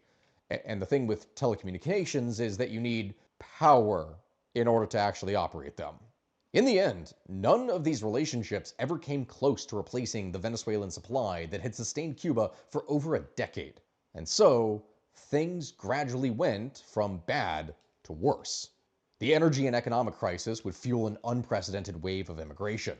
And the thing with telecommunications is that you need power in order to actually operate them. In the end, none of these relationships ever came close to replacing the Venezuelan supply that had sustained Cuba for over a decade. And so, things gradually went from bad to worse. The energy and economic crisis would fuel an unprecedented wave of immigration.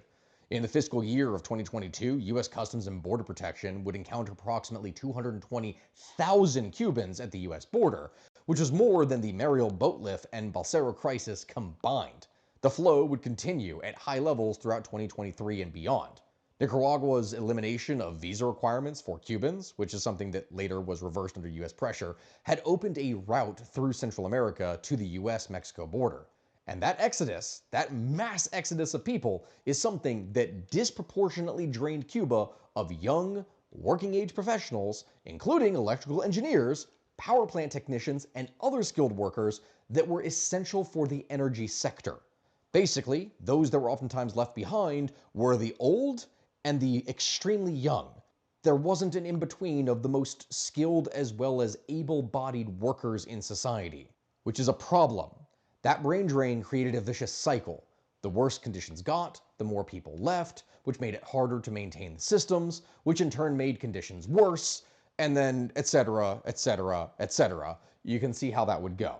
In the fiscal year of 2022, U.S. Customs and Border Protection would encounter approximately 220,000 Cubans at the U.S. border, which was more than the Mariel Boatlift and Balsero crisis combined. The flow would continue at high levels throughout 2023 and beyond. Nicaragua's elimination of visa requirements for Cubans, which is something that later was reversed under U.S. pressure, had opened a route through Central America to the U.S.-Mexico border. And that exodus, that mass exodus of people, is something that disproportionately drained Cuba of young, working-age professionals, including electrical engineers, power plant technicians, and other skilled workers that were essential for the energy sector. Basically, those that were oftentimes left behind were the old and the extremely young. There wasn't an in-between of the most skilled as well as able-bodied workers in society, which is a problem. That brain drain created a vicious cycle. The worse conditions got, the more people left, which made it harder to maintain the systems, which in turn made conditions worse, and then etc., etc., etc. You can see how that would go.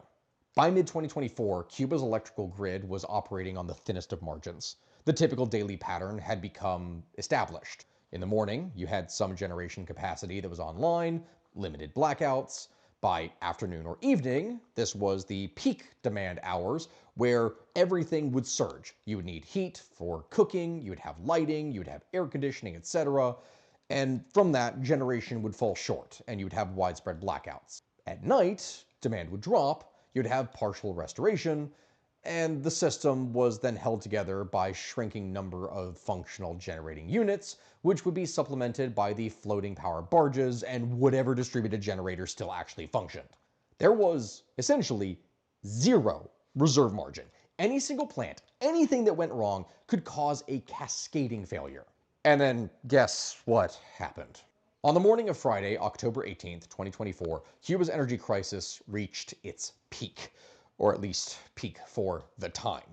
By mid-2024, Cuba's electrical grid was operating on the thinnest of margins. The typical daily pattern had become established. In the morning, you had some generation capacity that was online, limited blackouts. By afternoon or evening, this was the peak demand hours where everything would surge. You would need heat for cooking, you would have lighting, you would have air conditioning, etc. And from that, generation would fall short and you would have widespread blackouts. At night, demand would drop, you'd have partial restoration, and the system was then held together by shrinking number of functional generating units, which would be supplemented by the floating power barges and whatever distributed generator still actually functioned. There was essentially zero reserve margin. Any single plant, anything that went wrong could cause a cascading failure. And then guess what happened? On the morning of Friday, October 18th, 2024, Cuba's energy crisis reached its peak, or at least peak for the time.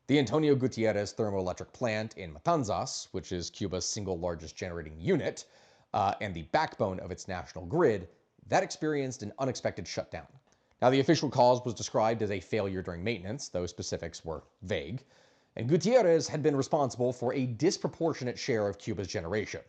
The Antonio Gutierrez thermoelectric plant in Matanzas, which is Cuba's single largest generating unit, and the backbone of its national grid, that experienced an unexpected shutdown. Now, the official cause was described as a failure during maintenance, though specifics were vague, and Gutierrez had been responsible for a disproportionate share of Cuba's generation.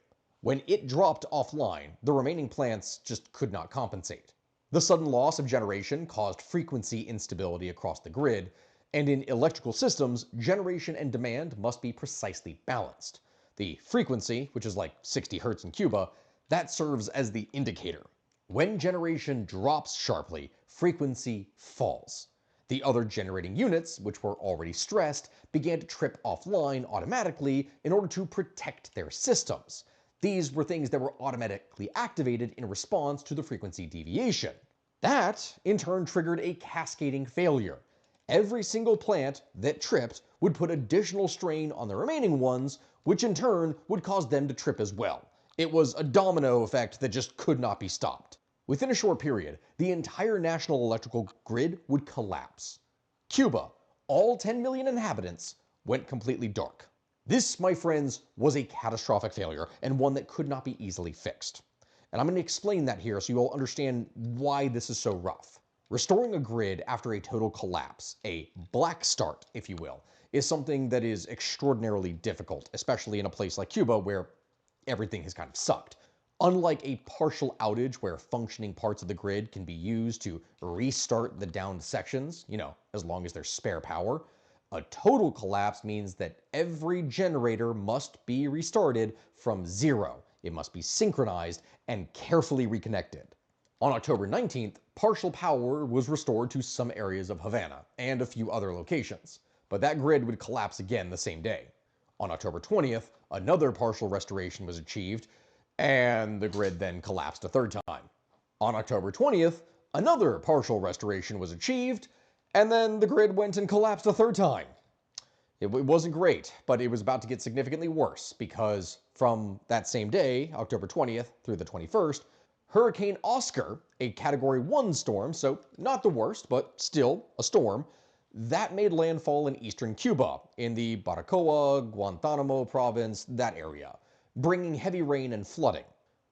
When it dropped offline, the remaining plants just could not compensate. The sudden loss of generation caused frequency instability across the grid, and in electrical systems, generation and demand must be precisely balanced. The frequency, which is like 60 hertz in Cuba, that serves as the indicator. When generation drops sharply, frequency falls. The other generating units, which were already stressed, began to trip offline automatically in order to protect their systems. These were things that were automatically activated in response to the frequency deviation. That, in turn, triggered a cascading failure. Every single plant that tripped would put additional strain on the remaining ones, which in turn would cause them to trip as well. It was a domino effect that just could not be stopped. Within a short period, the entire national electrical grid would collapse. Cuba, all 10 million inhabitants, went completely dark. This, my friends, was a catastrophic failure, and one that could not be easily fixed. And I'm going to explain that here so you all understand why this is so rough. Restoring a grid after a total collapse, a black start, if you will, is something that is extraordinarily difficult, especially in a place like Cuba where everything has kind of sucked. Unlike a partial outage where functioning parts of the grid can be used to restart the downed sections, as long as there's spare power, a total collapse means that every generator must be restarted from zero. It must be synchronized and carefully reconnected. On October 19th, partial power was restored to some areas of Havana and a few other locations, but that grid would collapse again the same day. On October 20th, another partial restoration was achieved, and the grid then collapsed a third time. On October 20th, another partial restoration was achieved, and then the grid went and collapsed a third time. It wasn't great, but it was about to get significantly worse because from that same day, October 20th through the 21st, Hurricane Oscar, a Category 1 storm, so not the worst, but still a storm, that made landfall in eastern Cuba, in the Baracoa, Guantanamo province, that area, bringing heavy rain and flooding.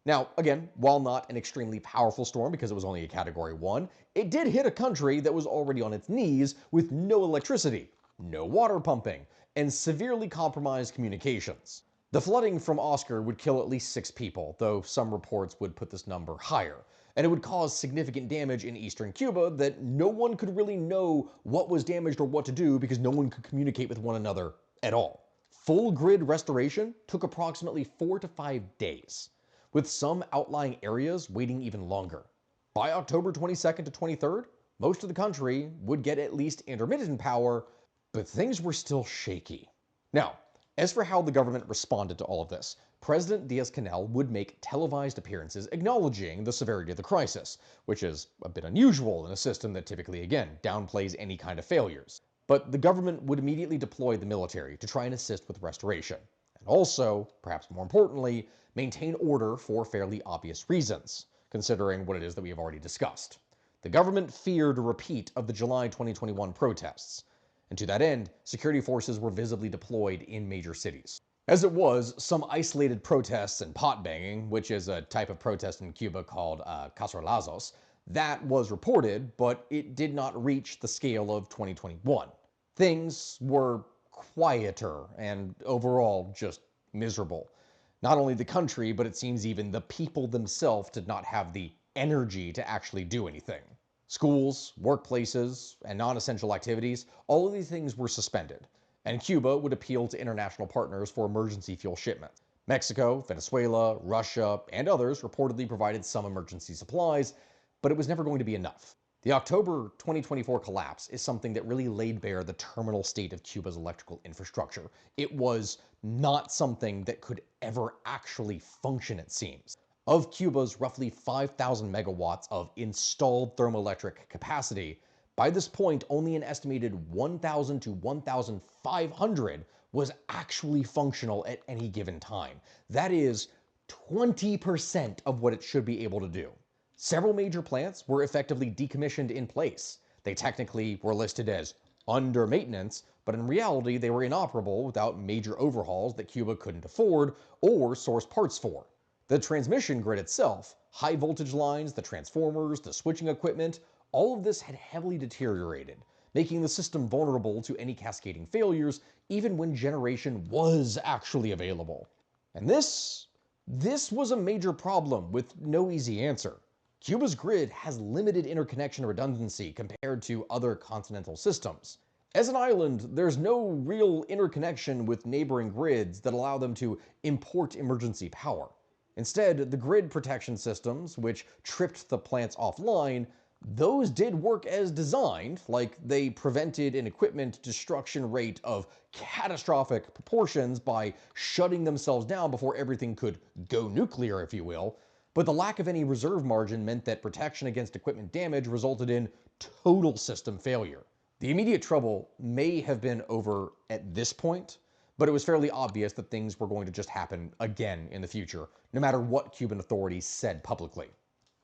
Now, again, while not an extremely powerful storm because it was only a Category 1, it did hit a country that was already on its knees with no electricity, no water pumping, and severely compromised communications. The flooding from Oscar would kill at least 6 people, though some reports would put this number higher, and it would cause significant damage in eastern Cuba that no one could really know what was damaged or what to do because no one could communicate with one another at all. Full grid restoration took approximately 4 to 5 days, with some outlying areas waiting even longer. By October 22nd to 23rd, most of the country would get at least intermittent power, but things were still shaky. Now, as for how the government responded to all of this, President Diaz-Canel would make televised appearances acknowledging the severity of the crisis, which is a bit unusual in a system that typically, again, downplays any kind of failures. But the government would immediately deploy the military to try and assist with restoration, and also, perhaps more importantly, maintain order for fairly obvious reasons, considering what it is that we have already discussed. The government feared a repeat of the July 2021 protests, and to that end, security forces were visibly deployed in major cities. As it was, some isolated protests and pot banging, which is a type of protest in Cuba called cacerolazos, that was reported, but it did not reach the scale of 2021. Things were quieter and overall just miserable. Not only the country, but it seems even the people themselves did not have the energy to actually do anything. Schools, workplaces, and non-essential activities, all of these things were suspended, and Cuba would appeal to international partners for emergency fuel shipments. Mexico, Venezuela, Russia, and others reportedly provided some emergency supplies, but it was never going to be enough. The October 2024 collapse is something that really laid bare the terminal state of Cuba's electrical infrastructure. It was not something that could ever actually function, it seems. Of Cuba's roughly 5,000 megawatts of installed thermoelectric capacity, by this point only an estimated 1,000 to 1,500 was actually functional at any given time. That is 20% of what it should be able to do. Several major plants were effectively decommissioned in place. They technically were listed as under maintenance, but in reality they were inoperable without major overhauls that Cuba couldn't afford or source parts for. The transmission grid itself, high voltage lines, the transformers, the switching equipment, all of this had heavily deteriorated, making the system vulnerable to any cascading failures even when generation was actually available. And this was a major problem with no easy answer. Cuba's grid has limited interconnection redundancy compared to other continental systems. As an island, there's no real interconnection with neighboring grids that allow them to import emergency power. Instead, the grid protection systems, which tripped the plants offline, those did work as designed, like they prevented an equipment destruction rate of catastrophic proportions by shutting themselves down before everything could go nuclear, if you will. But the lack of any reserve margin meant that protection against equipment damage resulted in total system failure. The immediate trouble may have been over at this point, but it was fairly obvious that things were going to just happen again in the future, no matter what Cuban authorities said publicly.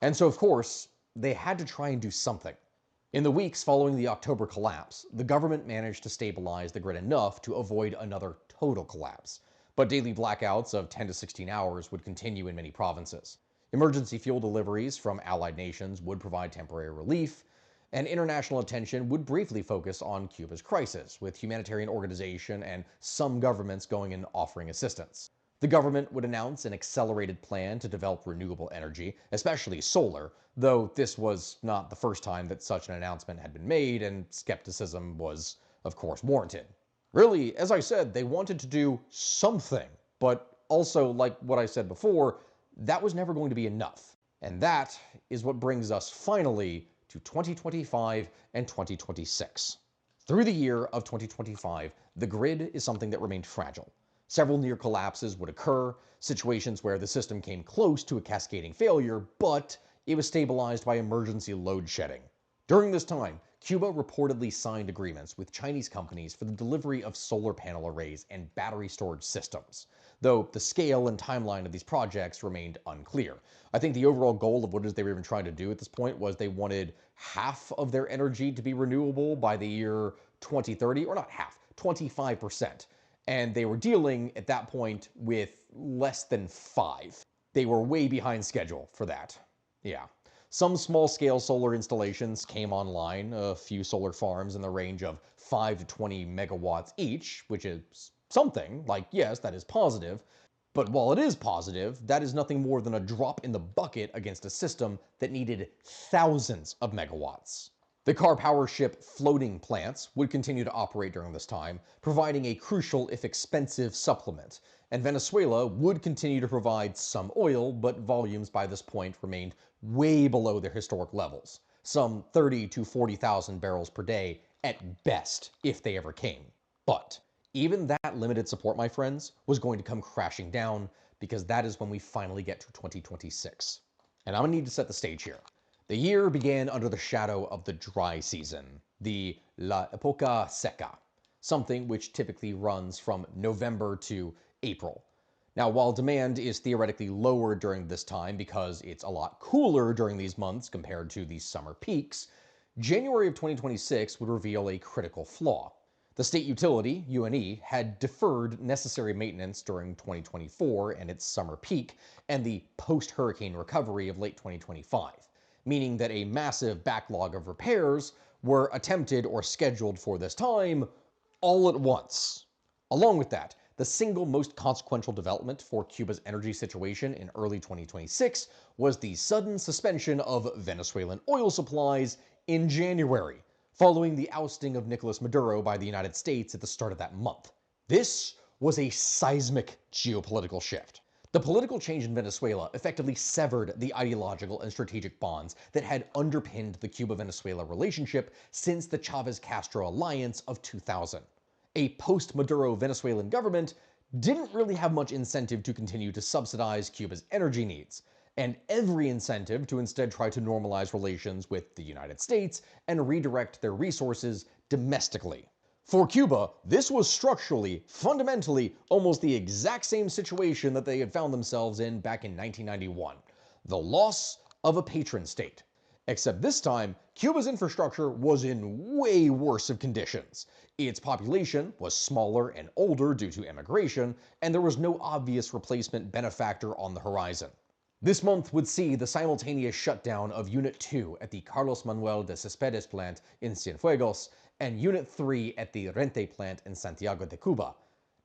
And so, of course, they had to try and do something. In the weeks following the October collapse, the government managed to stabilize the grid enough to avoid another total collapse, but daily blackouts of 10 to 16 hours would continue in many provinces. Emergency fuel deliveries from allied nations would provide temporary relief, and international attention would briefly focus on Cuba's crisis, with humanitarian organization and some governments going and offering assistance. The government would announce an accelerated plan to develop renewable energy, especially solar, though this was not the first time that such an announcement had been made, and skepticism was, of course, warranted. Really, as I said, they wanted to do something, but also, like what I said before, that was never going to be enough. And that is what brings us finally to 2025 and 2026. Through the year of 2025, the grid is something that remained fragile. Several near collapses would occur, situations where the system came close to a cascading failure, but it was stabilized by emergency load shedding. During this time, Cuba reportedly signed agreements with Chinese companies for the delivery of solar panel arrays and battery storage systems, though the scale and timeline of these projects remained unclear. I think the overall goal of what it is they were even trying to do at this point was they wanted half of their energy to be renewable by the year 2030, or not half, 25%. And they were dealing at that point with less than 5. They were way behind schedule for that. Yeah. Some small-scale solar installations came online, a few solar farms in the range of 5 to 20 megawatts each, which is something, like, yes, that is positive. But while it is positive, that is nothing more than a drop in the bucket against a system that needed thousands of megawatts. The car power ship floating plants would continue to operate during this time, providing a crucial if expensive supplement, and Venezuela would continue to provide some oil, but volumes by this point remained way below their historic levels, some 30 to 40,000 barrels per day at best, if they ever came. But even that limited support, my friends, was going to come crashing down, because that is when we finally get to 2026. And I'm gonna need to set the stage here. The year began under the shadow of the dry season, the La Época Seca, something which typically runs from November to April. Now, while demand is theoretically lower during this time because it's a lot cooler during these months compared to the summer peaks, January of 2026 would reveal a critical flaw. The state utility, UNE, had deferred necessary maintenance during 2024 and its summer peak and the post-hurricane recovery of late 2025. Meaning that a massive backlog of repairs were attempted or scheduled for this time all at once. Along with that, the single most consequential development for Cuba's energy situation in early 2026 was the sudden suspension of Venezuelan oil supplies in January, following the ousting of Nicolas Maduro by the United States at the start of that month. This was a seismic geopolitical shift. The political change in Venezuela effectively severed the ideological and strategic bonds that had underpinned the Cuba-Venezuela relationship since the Chavez-Castro alliance of 2000. A post-Maduro Venezuelan government didn't really have much incentive to continue to subsidize Cuba's energy needs, and every incentive to instead try to normalize relations with the United States and redirect their resources domestically. For Cuba, this was structurally, fundamentally, almost the exact same situation that they had found themselves in back in 1991. The loss of a patron state. Except this time, Cuba's infrastructure was in way worse of conditions. Its population was smaller and older due to emigration, and there was no obvious replacement benefactor on the horizon. This month would see the simultaneous shutdown of Unit 2 at the Carlos Manuel de Cespedes plant in Cienfuegos, and Unit 3 at the Rente plant in Santiago de Cuba.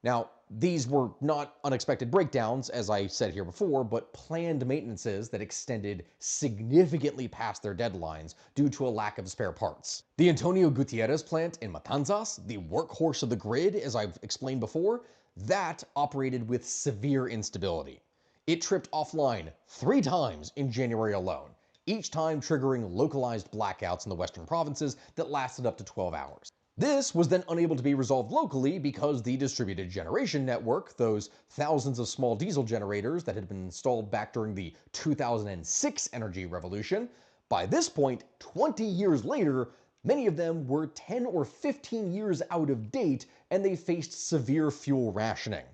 Now, these were not unexpected breakdowns, as I said here before, but planned maintenances that extended significantly past their deadlines due to a lack of spare parts. The Antonio Gutierrez plant in Matanzas, the workhorse of the grid, as I've explained before, that operated with severe instability. It tripped offline 3 times in January alone. each time triggering localized blackouts in the western provinces that lasted up to 12 hours. This was then unable to be resolved locally because the distributed generation network, those thousands of small diesel generators that had been installed back during the 2006 energy revolution, by this point, 20 years later, many of them were 10 or 15 years out of date and they faced severe fuel rationing.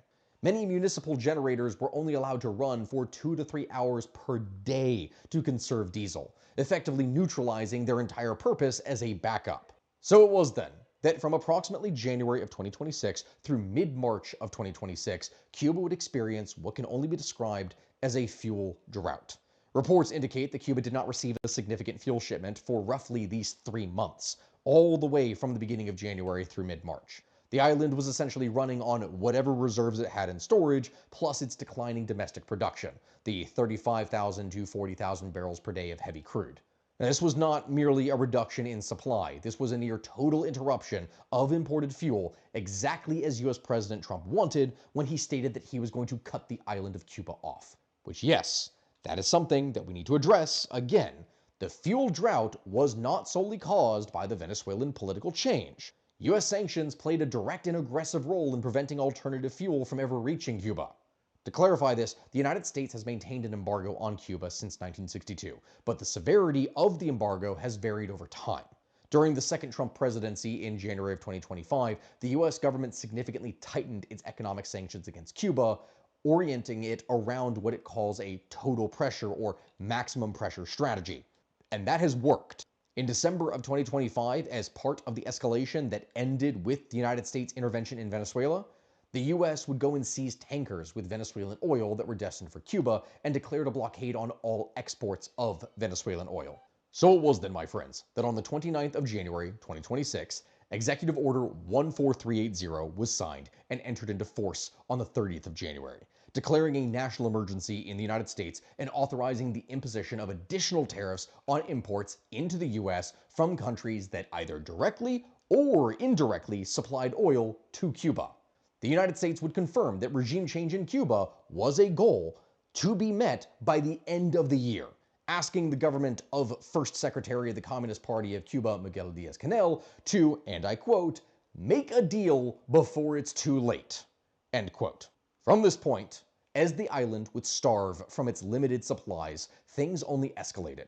Many municipal generators were only allowed to run for 2 to 3 hours per day to conserve diesel, effectively neutralizing their entire purpose as a backup. So it was then that from approximately January of 2026 through mid-March of 2026, Cuba would experience what can only be described as a fuel drought. Reports indicate that Cuba did not receive a significant fuel shipment for roughly these 3 months, all the way from the beginning of January through mid-March. The island was essentially running on whatever reserves it had in storage, plus its declining domestic production, the 35,000 to 40,000 barrels per day of heavy crude. Now, this was not merely a reduction in supply. This was a near total interruption of imported fuel, exactly as US President Trump wanted when he stated that he was going to cut the island of Cuba off. Which, yes, that is something that we need to address. Again, the fuel drought was not solely caused by the Venezuelan political change. US sanctions played a direct and aggressive role in preventing alternative fuel from ever reaching Cuba. To clarify this, the United States has maintained an embargo on Cuba since 1962, but the severity of the embargo has varied over time. During the second Trump presidency in January of 2025, the US government significantly tightened its economic sanctions against Cuba, orienting it around what it calls a total pressure or maximum pressure strategy. And that has worked. In December of 2025, as part of the escalation that ended with the United States intervention in Venezuela, the US would go and seize tankers with Venezuelan oil that were destined for Cuba and declared a blockade on all exports of Venezuelan oil. So it was then, my friends, that on the 29th of January 2026, Executive Order 14380 was signed and entered into force on the 30th of January, declaring a national emergency in the United States and authorizing the imposition of additional tariffs on imports into the US from countries that either directly or indirectly supplied oil to Cuba. The United States would confirm that regime change in Cuba was a goal to be met by the end of the year, asking the government of First Secretary of the Communist Party of Cuba, Miguel Diaz-Canel, to, and I quote, make a deal before it's too late, end quote. From this point, as the island would starve from its limited supplies, things only escalated.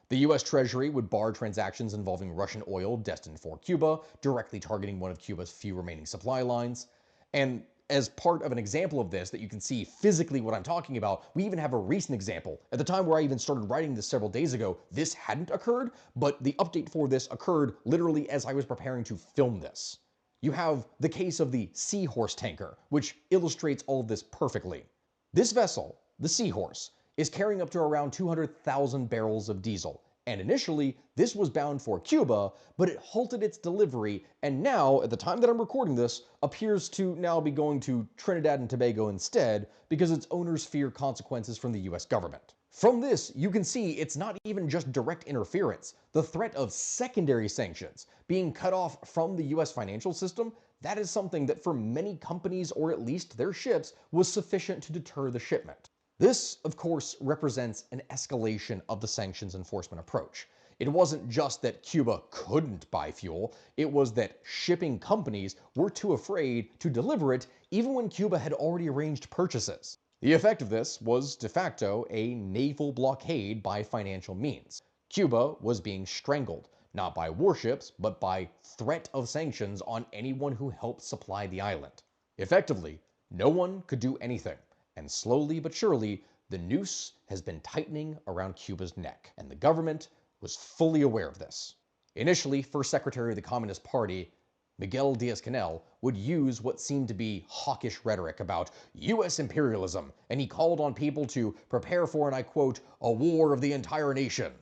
The US Treasury would bar transactions involving Russian oil destined for Cuba, directly targeting one of Cuba's few remaining supply lines. And as part of an example of this that you can see physically what I'm talking about, we even have a recent example. At the time where I even started writing this several days ago, this hadn't occurred, but the update for this occurred literally as I was preparing to film this. You have the case of the Seahorse tanker, which illustrates all of this perfectly. This vessel, the Seahorse, is carrying up to around 200,000 barrels of diesel. And initially, this was bound for Cuba, but it halted its delivery, and now, at the time that I'm recording this, appears to now be going to Trinidad and Tobago instead, because its owners fear consequences from the US government. From this, you can see it's not even just direct interference. The threat of secondary sanctions, being cut off from the US financial system, that is something that for many companies, or at least their ships, was sufficient to deter the shipment. This, of course, represents an escalation of the sanctions enforcement approach. It wasn't just that Cuba couldn't buy fuel, it was that shipping companies were too afraid to deliver it even when Cuba had already arranged purchases. The effect of this was de facto a naval blockade by financial means. Cuba was being strangled, not by warships, but by threat of sanctions on anyone who helped supply the island. Effectively, no one could do anything. And slowly but surely, the noose has been tightening around Cuba's neck, and the government was fully aware of this. Initially, First Secretary of the Communist Party, Miguel Diaz-Canel, would use what seemed to be hawkish rhetoric about US imperialism, and he called on people to prepare for, and I quote, a war of the entire nation,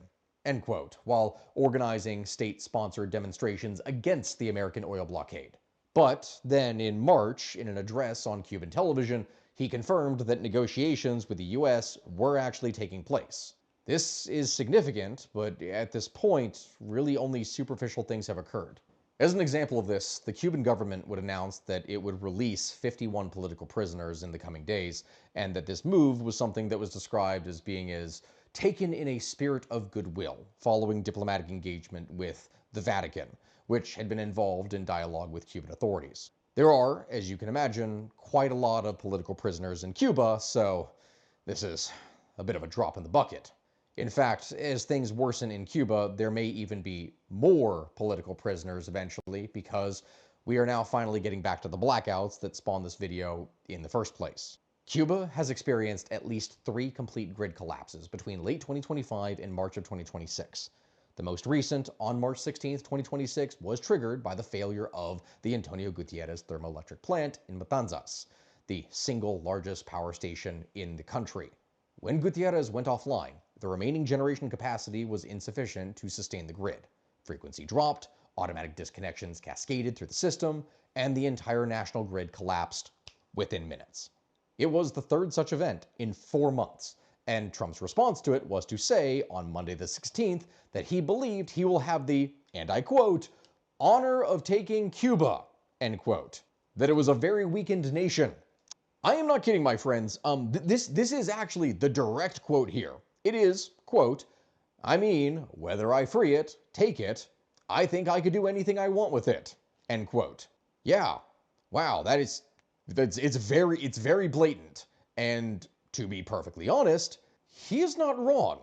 end quote, while organizing state-sponsored demonstrations against the American oil blockade. But then in March, in an address on Cuban television, he confirmed that negotiations with the US were actually taking place. This is significant, but at this point, really only superficial things have occurred. As an example of this, the Cuban government would announce that it would release 51 political prisoners in the coming days, and that this move was something that was described as being as taken in a spirit of goodwill following diplomatic engagement with the Vatican, which had been involved in dialogue with Cuban authorities. There are, as you can imagine, quite a lot of political prisoners in Cuba, so this is a bit of a drop in the bucket. In fact, as things worsen in Cuba, there may even be more political prisoners eventually, because we are now finally getting back to the blackouts that spawned this video in the first place. Cuba has experienced at least 3 complete grid collapses between late 2025 and March of 2026. The most recent, on March 16, 2026, was triggered by the failure of the Antonio Gutierrez thermoelectric plant in Matanzas, the single largest power station in the country. When Gutierrez went offline, the remaining generation capacity was insufficient to sustain the grid. Frequency dropped, automatic disconnections cascaded through the system, and the entire national grid collapsed within minutes. It was the 3rd such event in 4 months, and Trump's response to it was to say on Monday the 16th that he believed he will have the, and I quote, honor of taking Cuba, end quote. That it was a very weakened nation. I am not kidding, my friends. This is actually the direct quote here. It is, quote, I mean, whether I free it, take it, I think I could do anything I want with it, end quote. Yeah, wow, it's very blatant. And to be perfectly honest, he is not wrong.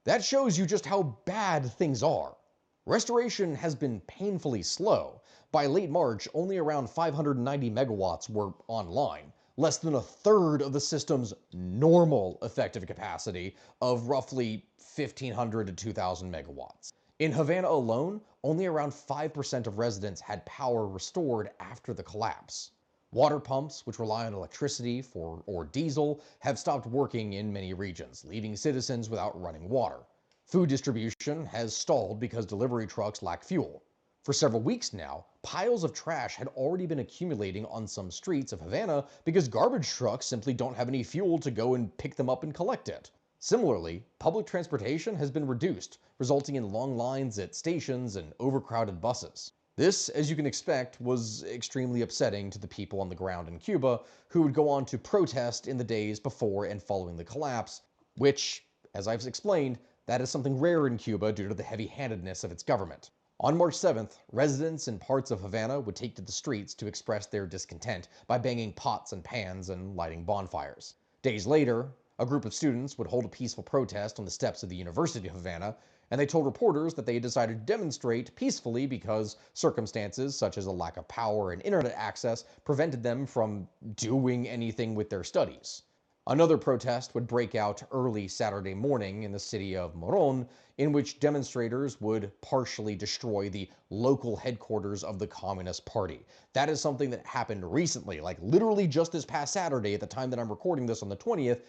That shows you just how bad things are. Restoration has been painfully slow. By late March, only around 590 megawatts were online, less than a third of the system's normal effective capacity of roughly 1,500 to 2,000 megawatts. In Havana alone, only around 5% of residents had power restored after the collapse. Water pumps, which rely on electricity or diesel, have stopped working in many regions, leaving citizens without running water. Food distribution has stalled because delivery trucks lack fuel. For several weeks now, piles of trash had already been accumulating on some streets of Havana because garbage trucks simply don't have any fuel to go and pick them up and collect it. Similarly, public transportation has been reduced, resulting in long lines at stations and overcrowded buses. This, as you can expect, was extremely upsetting to the people on the ground in Cuba, who would go on to protest in the days before and following the collapse, which, as I've explained, that is something rare in Cuba due to the heavy-handedness of its government. On March 7th, residents in parts of Havana would take to the streets to express their discontent by banging pots and pans and lighting bonfires. Days later, a group of students would hold a peaceful protest on the steps of the University of Havana, and they told reporters that they had decided to demonstrate peacefully because circumstances such as a lack of power and internet access prevented them from doing anything with their studies. Another protest would break out early Saturday morning in the city of Moron, in which demonstrators would partially destroy the local headquarters of the Communist Party. That is something that happened recently, like literally just this past Saturday at the time that I'm recording this on the 20th,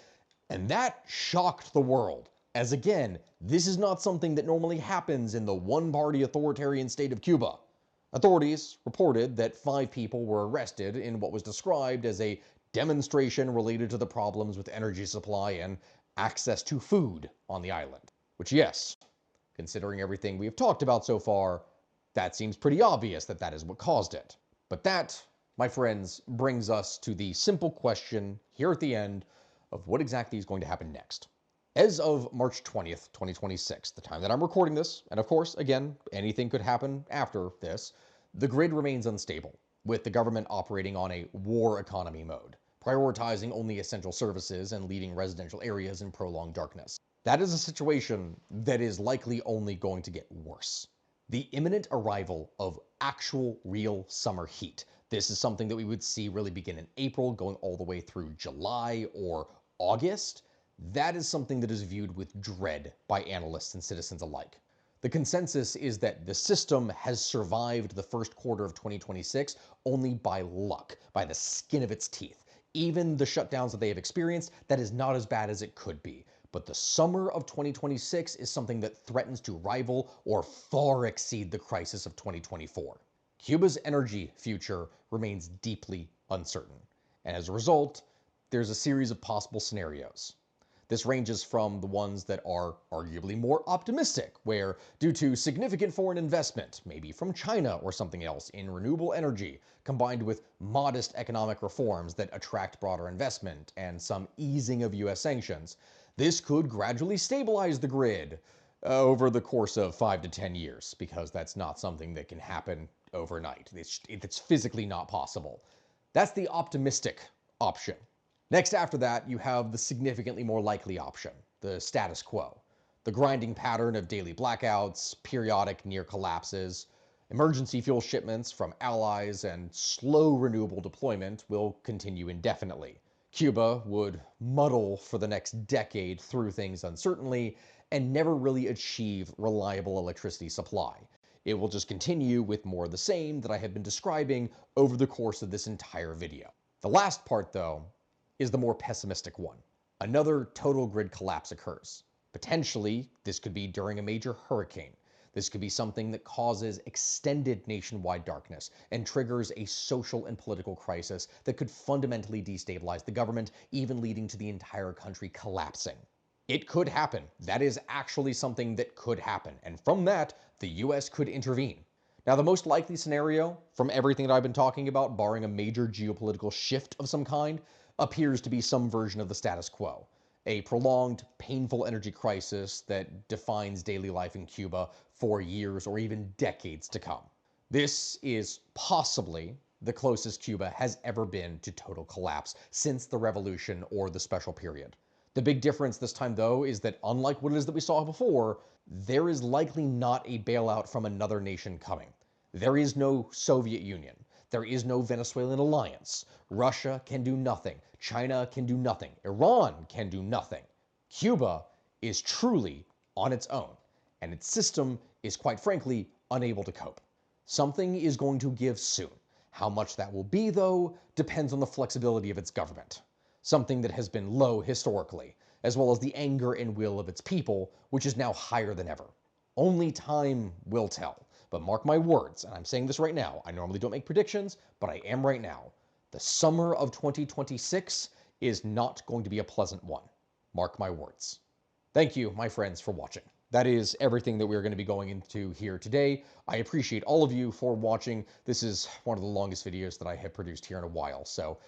and that shocked the world. As again, this is not something that normally happens in the one-party authoritarian state of Cuba. Authorities reported that 5 people were arrested in what was described as a demonstration related to the problems with energy supply and access to food on the island. Which, yes, considering everything we have talked about so far, that seems pretty obvious that that is what caused it. But that, my friends, brings us to the simple question here at the end of what exactly is going to happen next. As of March 20th, 2026, the time that I'm recording this, and of course, again, anything could happen after this, the grid remains unstable, with the government operating on a war economy mode, prioritizing only essential services and leaving residential areas in prolonged darkness. That is a situation that is likely only going to get worse. The imminent arrival of actual real summer heat. This is something that we would see really begin in April, going all the way through July or August. That is something that is viewed with dread by analysts and citizens alike. The consensus is that the system has survived the first quarter of 2026 only by luck, by the skin of its teeth. Even the shutdowns that they have experienced, that is not as bad as it could be. But the summer of 2026 is something that threatens to rival or far exceed the crisis of 2024. Cuba's energy future remains deeply uncertain. And as a result, there's a series of possible scenarios. This ranges from the ones that are arguably more optimistic, where due to significant foreign investment, maybe from China or something else, in renewable energy, combined with modest economic reforms that attract broader investment and some easing of US sanctions, This could gradually stabilize the grid over the course of 5 to 10 years, because that's not something that can happen overnight. It's physically not possible. That's the optimistic option. Next after that, you have the significantly more likely option, the status quo. The grinding pattern of daily blackouts, periodic near collapses, emergency fuel shipments from allies, and slow renewable deployment will continue indefinitely. Cuba would muddle for the next decade through things uncertainly and never really achieve reliable electricity supply. It will just continue with more of the same that I have been describing over the course of this entire video. The last part, though, is the more pessimistic one. Another total grid collapse occurs. Potentially, this could be during a major hurricane. This could be something that causes extended nationwide darkness and triggers a social and political crisis that could fundamentally destabilize the government, even leading to the entire country collapsing. It could happen. That is actually something that could happen. And from that, the US could intervene. Now, the most likely scenario, from everything that I've been talking about, barring a major geopolitical shift of some kind, appears to be some version of the status quo. A prolonged, painful energy crisis that defines daily life in Cuba for years or even decades to come. This is possibly the closest Cuba has ever been to total collapse since the revolution or the special period. The big difference this time, though, is that unlike what it is that we saw before, there is likely not a bailout from another nation coming. There is no Soviet Union. There is no Venezuelan alliance. Russia can do nothing. China can do nothing. Iran can do nothing. Cuba is truly on its own, and its system is, quite frankly, unable to cope. Something is going to give soon. How much that will be, though, depends on the flexibility of its government. Something that has been low historically, as well as the anger and will of its people, which is now higher than ever. Only time will tell. But mark my words, and I'm saying this right now, I normally don't make predictions, but I am right now. The summer of 2026 is not going to be a pleasant one. Mark my words. Thank you, my friends, for watching. That is everything that we're going to be going into here today. I appreciate all of you for watching. This is one of the longest videos that I have produced here in a while. So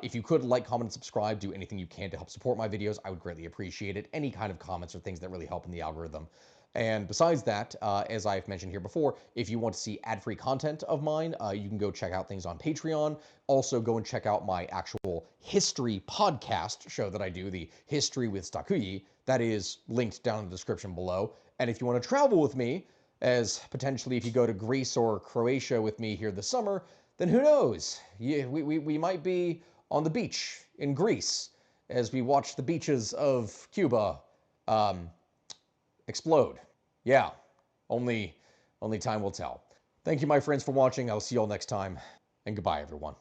if you could like, comment, and subscribe, do anything you can to help support my videos, I would greatly appreciate it. Any kind of comments or things that really help in the algorithm. And besides that, as I've mentioned here before, if you want to see ad-free content of mine, you can go check out things on Patreon. Also, go and check out my actual history podcast show that I do, the History with Stakuyi. That is linked down in the description below. And if you want to travel with me, as potentially if you go to Greece or Croatia with me here this summer, then who knows? We might be on the beach in Greece as we watch the beaches of Cuba explode. Yeah, only time will tell. Thank you, my friends, for watching. I'll see you all next time, and goodbye, everyone.